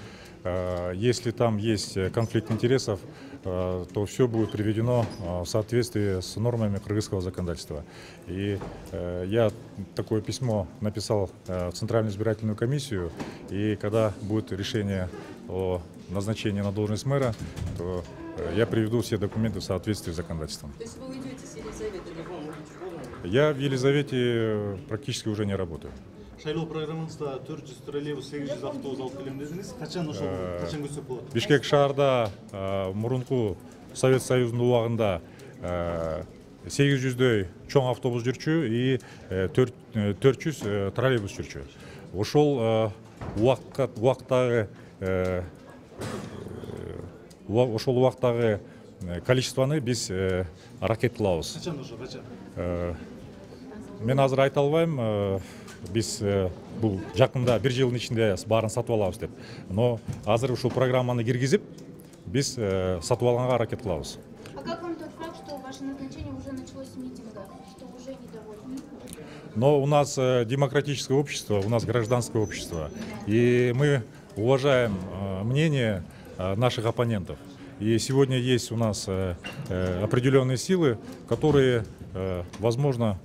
если там есть конфликт интересов, то все будет приведено в соответствии с нормами кыргызского законодательства. И я такое письмо написал в Центральную избирательную комиссию, и когда будет решение о назначении на должность мэра, то я приведу все документы в соответствии с законодательством. То есть вы уйдете с Елизаветой? Я в Елизавете практически уже не работаю. Шайлоо программаңызда 400 троллейбус, 800 автобус алып келем дедіңіз. Қашан көтсек болады? Бишкек шаарда мурунку Совет Союзунун убагында 800дөй чоң автобус жүрчү и 400 троллейбус жүрчү. Ошол убактагы количествоны биз аракет кылабыз. Качан уже, качан? Мен азыр айта албайм, биз бул жакында 1 жылдын ичинде баарын сатып алабыз деп. Но азыр ушул программаны киргизип, биз сатып алганга аракет кылабыз. А как вам тот факт, что ваше назначение уже началось с митинга, что уже недовольны? Но у нас демократическое общество, у нас гражданское общество, и мы уважаем мнение наших оппонентов. И сегодня есть у нас определенные силы, которые, возможно,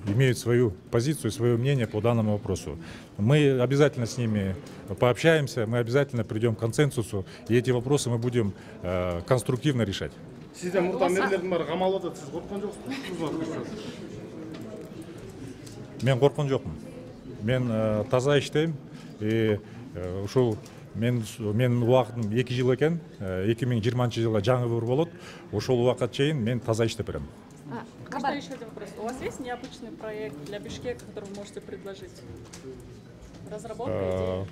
имеют свою позицию, свое мнение по данному вопросу. Мы обязательно с ними пообщаемся, мы обязательно придем к консенсусу, и эти вопросы мы будем конструктивно решать. Мен коркон жокмун. Мен таза иштейм, и ушул мен убактым 2 жыл экен, 2020 жылга жаңы выбор болот. Ошол убакка чейин мен таза иштеп берем. Можно еще один вопрос? У вас есть необычный проект для Бишкека, который вы можете предложить? Разработка идей?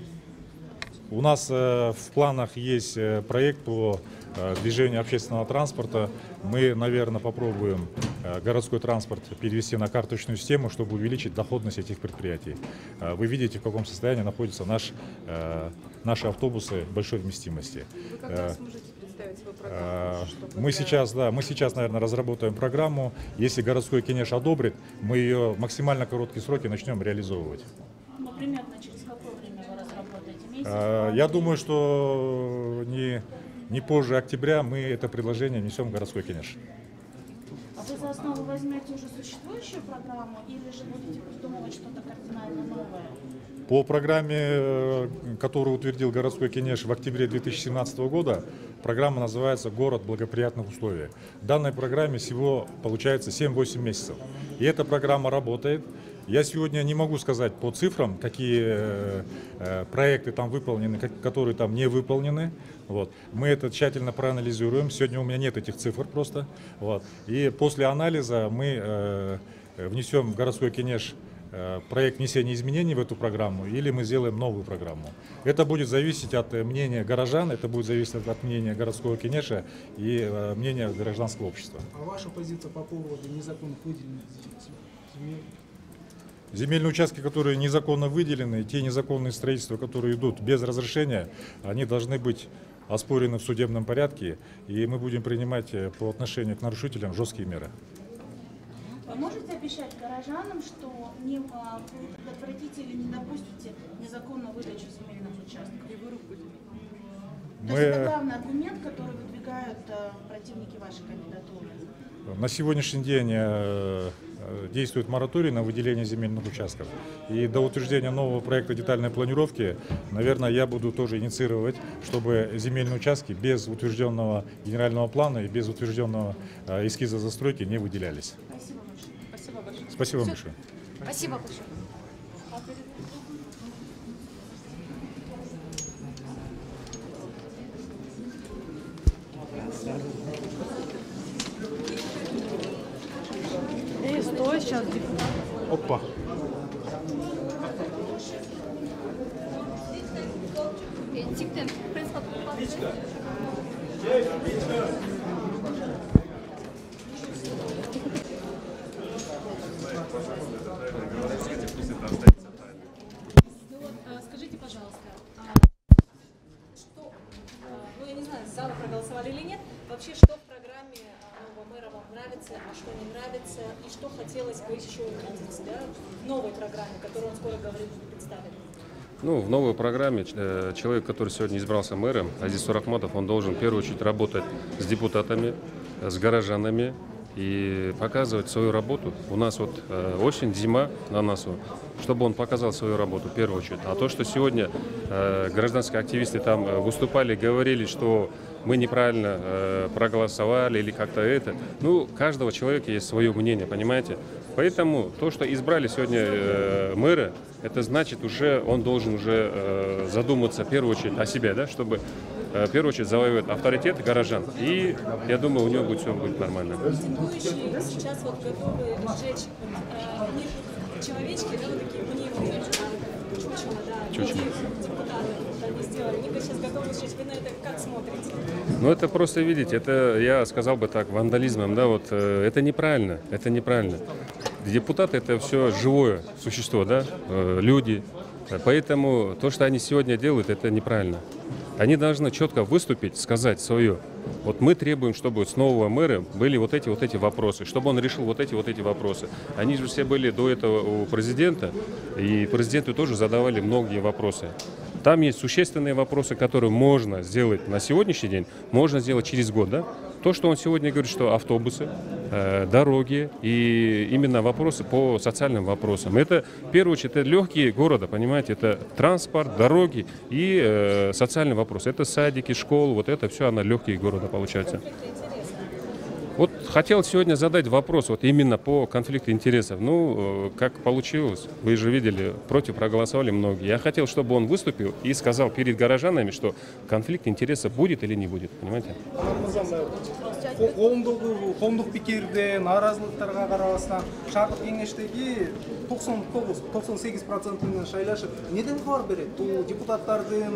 У нас в планах есть проект по движению общественного транспорта. Мы, наверное, попробуем городской транспорт перевести на карточную систему, чтобы увеличить доходность этих предприятий. Вы видите, в каком состоянии находятся наши автобусы большой вместимости. Вы когда сможете представить свою программу? Мы сейчас, наверное, разработаем программу. Если городской Кенеш одобрит, мы ее в максимально короткие сроки начнем реализовывать. Ну, примерно через какое время вы разработаете? Месяц? Я думаю, что не позже октября мы это предложение внесем в городской Кенеш. А вы за основу возьмете уже существующую программу или же будете придумывать что-то кардинально новое? По программе, которую утвердил городской Кенеш в октябре 2017 года, программа называется «Город благоприятных условий». В данной программе всего получается 7-8 месяцев. И эта программа работает. Я сегодня не могу сказать по цифрам, какие проекты там выполнены, которые там не выполнены. Вот. Мы это тщательно проанализируем. Сегодня у меня нет этих цифр просто. Вот. И после анализа мы внесем в городской Кенеш проект внесения изменений в эту программу, или мы сделаем новую программу. Это будет зависеть от мнения горожан, это будет зависеть от мнения городского Кенеша и мнения гражданского общества. А ваша позиция по поводу незаконных выделенных земель? Земельные участки, которые незаконно выделены, те незаконные строительства, которые идут без разрешения, они должны быть оспорены в судебном порядке, и мы будем принимать по отношению к нарушителям жесткие меры. Вы можете обещать горожанам, что не предотвратите или не допустите незаконную выдачу земельных участков? И вырубку. То есть это главный аргумент, который выдвигают противники вашей кандидатуры. На сегодняшний день действует мораторий на выделение земельных участков. И до утверждения нового проекта детальной планировки, наверное, я буду тоже инициировать, чтобы земельные участки без утвержденного генерального плана и без утвержденного эскиза застройки не выделялись. Спасибо большое. Спасибо большое. Спасибо вам большое. Спасибо большое. Стой, сейчас. Опа. Скажите, пожалуйста, что, ну я не знаю, за вы проголосовали или нет, вообще что в программе нового мэра вам нравится, а что не нравится, и что хотелось бы еще увидеть, да, в новой программе, которую он скоро, говорит, представит? Ну, в новой программе человек, который сегодня избрался мэром, Азиз Сурахматов, он должен в первую очередь работать с депутатами, с горожанами и показывать свою работу. У нас вот осень, зима на носу, чтобы он показал свою работу в первую очередь. А то, что сегодня гражданские активисты там выступали, говорили, что мы неправильно проголосовали или как-то это, ну, у каждого человека есть свое мнение, понимаете? Поэтому то, что избрали сегодня мэра, это значит, уже он должен уже задуматься в первую очередь о себе, да, чтобы в первую очередь завоевать авторитет горожан. И я думаю, у него будет все будет нормально. Протестующие сейчас вот готовы сжечь человечки, да, вот такие мнимые чучела, да, депутаты они сделали. Они сейчас готовы сжечь. Вы на это как смотрите? Ну, это просто, видите, это, я сказал бы так, вандализмом, да, вот, это неправильно, это неправильно. Депутаты — это все живое существо, да, люди. Поэтому то, что они сегодня делают, это неправильно. Они должны четко выступить, сказать свое. Вот мы требуем, чтобы с нового мэра были вот эти вопросы, чтобы он решил вот эти вопросы. Они же все были до этого у президента, и президенту тоже задавали многие вопросы. Там есть существенные вопросы, которые можно сделать на сегодняшний день, можно сделать через год, да? То, что он сегодня говорит, что автобусы, дороги и именно вопросы по социальным вопросам. Это, в первую очередь, это легкие города, понимаете, это транспорт, дороги и социальные вопросы. Это садики, школы, вот это все, она легкие города получается. Вот хотел сегодня задать вопрос вот именно по конфликту интересов. Ну, как получилось, вы же видели, против проголосовали многие. Я хотел, чтобы он выступил и сказал перед горожанами, что конфликт интересов будет или не будет, понимаете? Коомдук пикирде нааразылыктарга карабастан шаардык кеңештеги 99-98% менен шайлашып неден кабар берет? Бул депутаттардын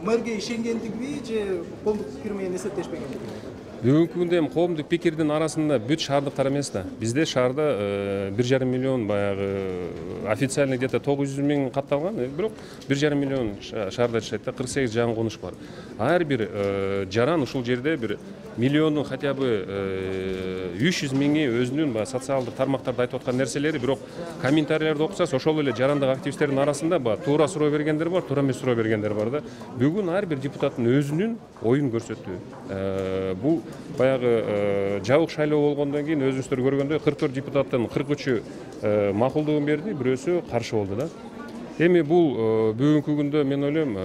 мэрге ишенгендиги же коомдук пикир менен эсептешпегендиги? Бүгүнкү күндө эми коомдук пикирдин арасында бүт шаардыктар эмес да. Бизде шаарда 1,5 миллион баягы официальный где-то 900 миң катталган, бирок 1,5 миллион шаарда жашайт да, 48 жаңы конуш бар. Ар бир жаран ушул жерде бир миллиону хотя бы 300 миңи өзүнүн баягы социалдык тармактарда айтып аткан нерселери, бирок комментарийлерди окусак, ошол эле жарандык активисттердин арасында баягы туура суроо бергендер бар, туура эмес суроо бергендер бар да. Бүгүн ар бир депутаттын өзүнүн оюн көрсөттү. Бул баягы жабык шайлоо болгондон кийин өзүңүздөр көргөндөй 44 депутаттын 43-ü макулдугун берди, бирөөсү каршы болду да. Эми бул бүгүнкү күндө мен ойлойм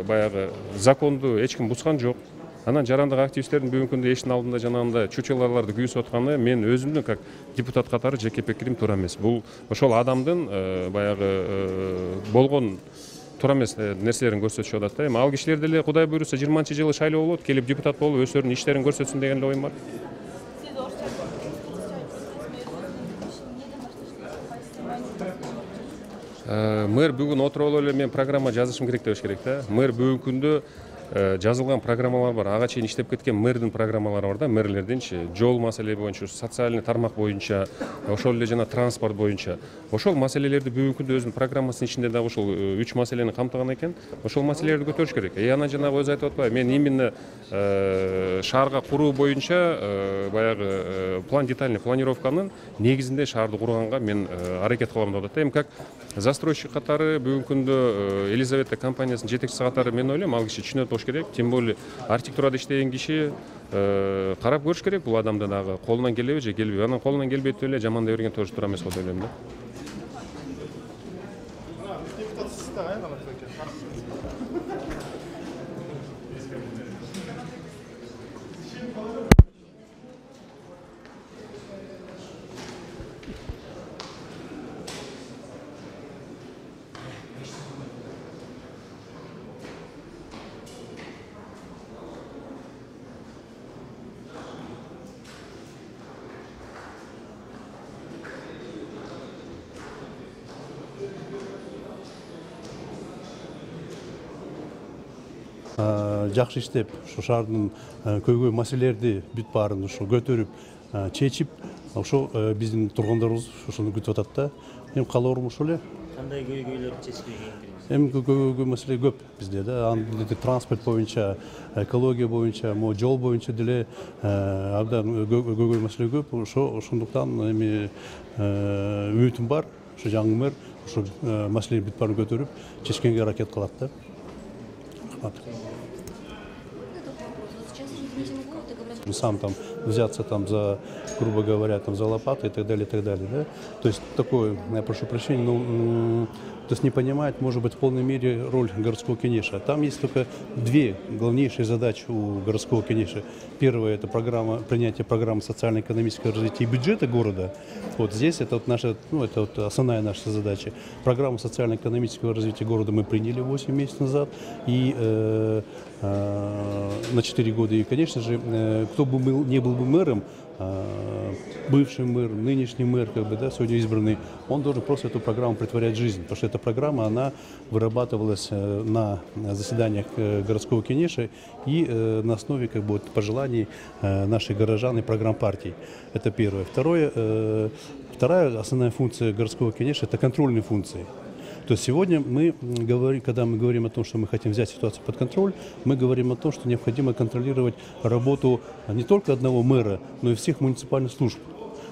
баягы законду эч ким бузган жок. Анан жарандык активисттердин бүгүнкү күндө эшиктин алдында жанагындай чучеларларды күйүсүп атканы мен өзүмдүн как депутат катары жеке пикирим туура эмес. Бул ошол адамдын баягы болгон туура эмес нерселерин көрсөтүшүп атат да. Эми ал кишилер деле Кудай буйруса 20-жылы шайлоо болот, келип депутат болуп өздөрүнүн иштерин көрсөтсүн деген эле оюм бар. Мэр бүгүн отуруп эле мен программа жазышым керек дебеш керек да. Мэр бүгүнкү күндө жазылған программалар бар, ага чейин иштеп кеткен мэрдин программалары бар да, мэрлердинчи, жол маселе боюнча, социальный тармак боюнча, ошол эле жана транспорт боюнча. Ошол маселелерди бүгүнкү күндө өзүнүн программасынын ичинде дагы ошол 3 маселени камтыган экен. Ошол маселелерди көтөрүш керек. Ана жанагы өзү айтып атпайбы, мен именно шаарга куруу боюнча баягы детальный планировканын негизинде шаарды курганга мен аракет кылам деп атат. Эми как застройщик катары бүгүнкү күндө Елизавета компаниясынын жетекчиси катары мен ойлойм, ал киши түшүнөт болуш керек. Тем более архитектурада иштеген киши карап көрүш керек бул адамды дагы колунан келеби же келбейби. Анан колунан келбейт эле жамандай берген тоже туура эмес болуп ойлойм да. Жакшы иштеп, ошо шаардын көйгөй маселелерди бүт баарын ошо көтөрүп, чечип, ошо биздин тургундарыбыз ошону күтүп атат да. Эми каалоорум ошол эле. Кандай көйгөйлөрдү чечпеген? Эми көйгөй маселе көп бизде да. Транспорт боюнча, экология боюнча, жол боюнча деле абдан көйгөй маселе көп. Ошондуктан эми үмүтүм бар. Ошо жаңы мэр ошо маселени бүт баарын көтөрүп, чечкенге аракет кылат да. Сам там взяться там за, грубо говоря, там за лопаты и так далее, да. То есть такое, я прошу прощения, но то есть не понимает, может быть, в полной мере роль городского кенеша. Там есть только две главнейшие задачи у городского кенеша. Первое – это принятие программы социально-экономического развития и бюджета города. Вот здесь это вот наша, это вот основная наша задача. Программу социально-экономического развития города мы приняли 8 месяцев назад. И на 4 года. И, конечно же, кто бы не был бы мэром, бывший мэр, нынешний мэр, сегодня избранный, он должен просто эту программу претворять в жизнь. Потому что эта программа, она вырабатывалась на заседаниях городского кенеша и на основе пожеланий наших горожан и программ партий. Это первое. Вторая основная функция городского кенеша – это контрольные функции. То есть сегодня когда мы говорим о том, что мы хотим взять ситуацию под контроль, мы говорим о том, что необходимо контролировать работу не только одного мэра, но и всех муниципальных служб.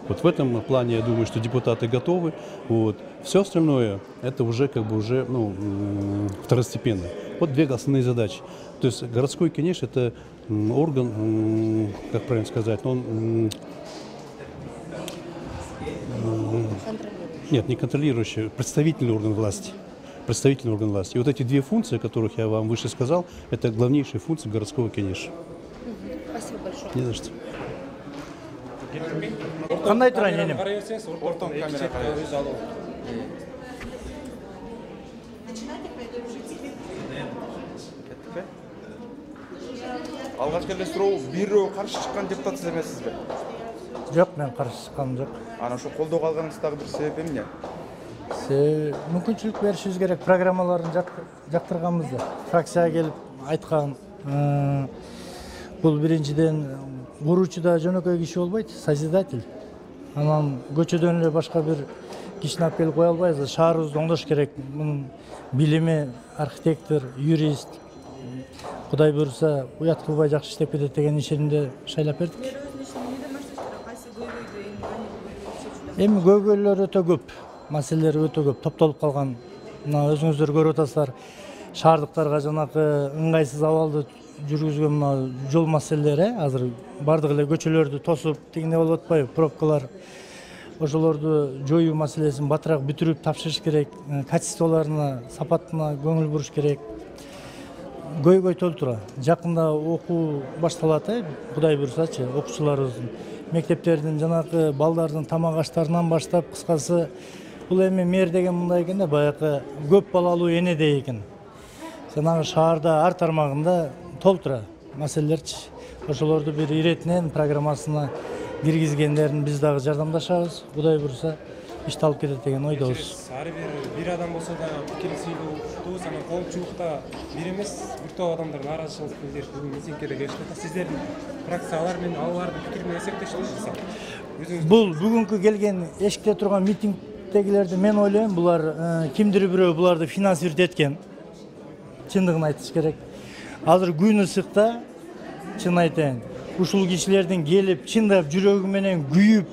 Вот в этом плане я думаю, что депутаты готовы. Вот. Все остальное это уже второстепенно. Вот две основные задачи. То есть городской кенеш это орган, как правильно сказать, он нет, не контролирующий, представительный орган власти. Представительный орган власти. И вот эти две функции, о которых я вам выше сказал, это главнейшие функции городского кенеша. Спасибо большое. Не за что. Қандай тұрайын енем? Ортон камера алғашқы эле суроо, бирөө каршы чыккан депутат эмессиз бе? Жоқ, мен қарсы шыққаным жоқ. Ана ошо колдоого алганыңыздагы бир себеп эмне? Мүмкүнчүлүк беришибиз керек, программаларын жактырганбыз да. Фракцияга келип айткан. Бул биринчиден куруучу да жөнөкөй киши болбойт, созидатель. Анан көчөдөн эле башка бир кишини алып келип кое албайбыз. Шаарыбызды оңдош керек. Мунун билими, архитектор, юрист. Кудай буйрса, уят кылбай жакшы иштеп кетет деген ишенимде шайлап бердик. Эми көйгөйлөр өтө көп, маселелер өтө көп, топтолуп калган. Мына өзүңүздөр көрүп атасыздар, шаардыктарга жанакы ыңгайсыз абалды жүргүзгөн мына жол маселелери азыр бардык эле көчөлөрдү тосуп, тигине болуп атпайбы, пробкалар. Ошолорду жоюу маселесин батыраак бүтүрүп тапшырыш керек, качестволоруна, сапатына көңүл буруш керек. Көйгөй толтура. Жакында окуу башталат, Кудай буйрсачы, окуучуларыбыздын. Мектептердин жанакы балдардын тамак аштарынан баштап, кыскасы бул эми мэр деген мындай экен да, баягы көп балалуу энедей экен. Жанагы шаарда ар тармагында толтура маселелерчи. Ошолорду бир иретинен программасына киргизгендерин биз дагы жардамдашабыз. Кудай буйрса, ишти алып кетет деген ойдобуз. Ары бир адам болсо да пикир сүйлөтүбүз, анан коомчулукта бир эмес, бир топ адамдар нааразычылык билдирип бүгүн митингке келишти. Сиздердин фракциялар менен алардын пикири менен эсептештиңизби? Бул бүгүнкү келген эшикте турган митингдегилерди мен ойлойм, булар кимдир бирөө буларды финансировать эткен. Чындыгын айтыш керек. Азыр күн ысыкта, чын айтайын, ушул кишилердин келип чындап жүрөгү менен күйүп,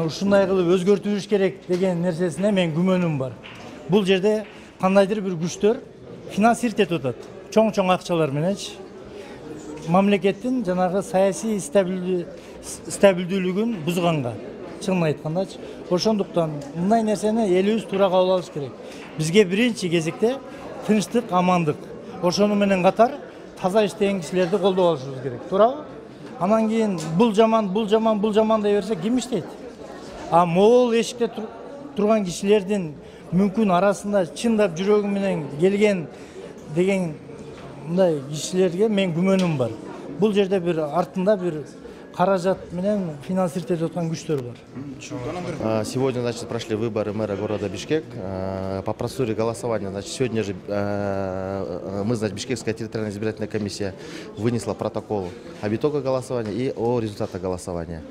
ушундай кылып өзгөртүш керек деген нерсесине мен күмөнүм бар. Бул жерде кандайдыр бир күчтөр финансировать этип атат. Чоң акчалар мененчи. Мамлекеттин жанагы саясий стабилдүүлүгүн бузганга. Чын айткандачы. Ошондуктан мындай нерсени элибиз туура кабыл алыш керек. Бизге биринчи кезекте тынчтык, амандык. Ошону менен катар таза иштеген кишилерди колдоп алышыбыз керек. Туурабы? Анан кийин бул жаман дей берсе ким иштейт? А могул эшикте турган кишилердин мүмкүн арасында чындап жүрөгү менен келген деген мындай кишилерге мен күмөнүм бар. Бул жерде бир артында бир каражат менен финансировать этип аткан күчтөр бар. Сегодня, значит, прошли выборы мэра города Бишкек. По процедуре голосования, значит, сегодня же мы, значит, Бишкекская территориальная избирательная комиссия вынесла протокол об итогах голосования и о результатах голосования.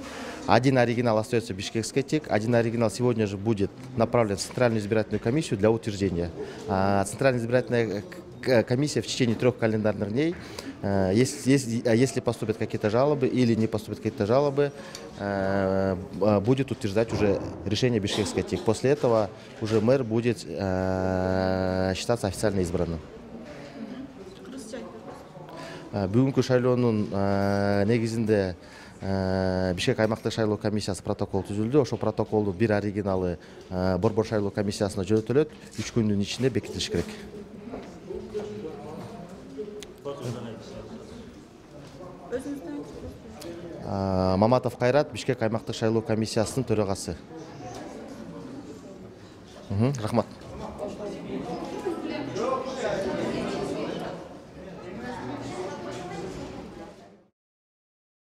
Один оригинал остается в Бишкекской ТИК, один оригинал сегодня же будет направлен в Центральную избирательную комиссию для утверждения. Центральная избирательная комиссия в течение 3 календарных дней, если поступят какие-то жалобы или не поступят какие-то жалобы, будет утверждать уже решение Бишкекской ТИК. После этого уже мэр будет считаться официально избранным. Бүгүнкү шайлоонун негизинде Бишкек аймактык шайлоо комиссиясы протокол түзүлдү. Ошол протоколдун бир оригиналы Борбор шайлоо комиссиясына жөнөтүлөт. 3 күндүн ичинде бекитилиш керек. Маматов Кайрат, Бишкек аймактык шайлоо комиссиясынын төрагасы. Рахмат.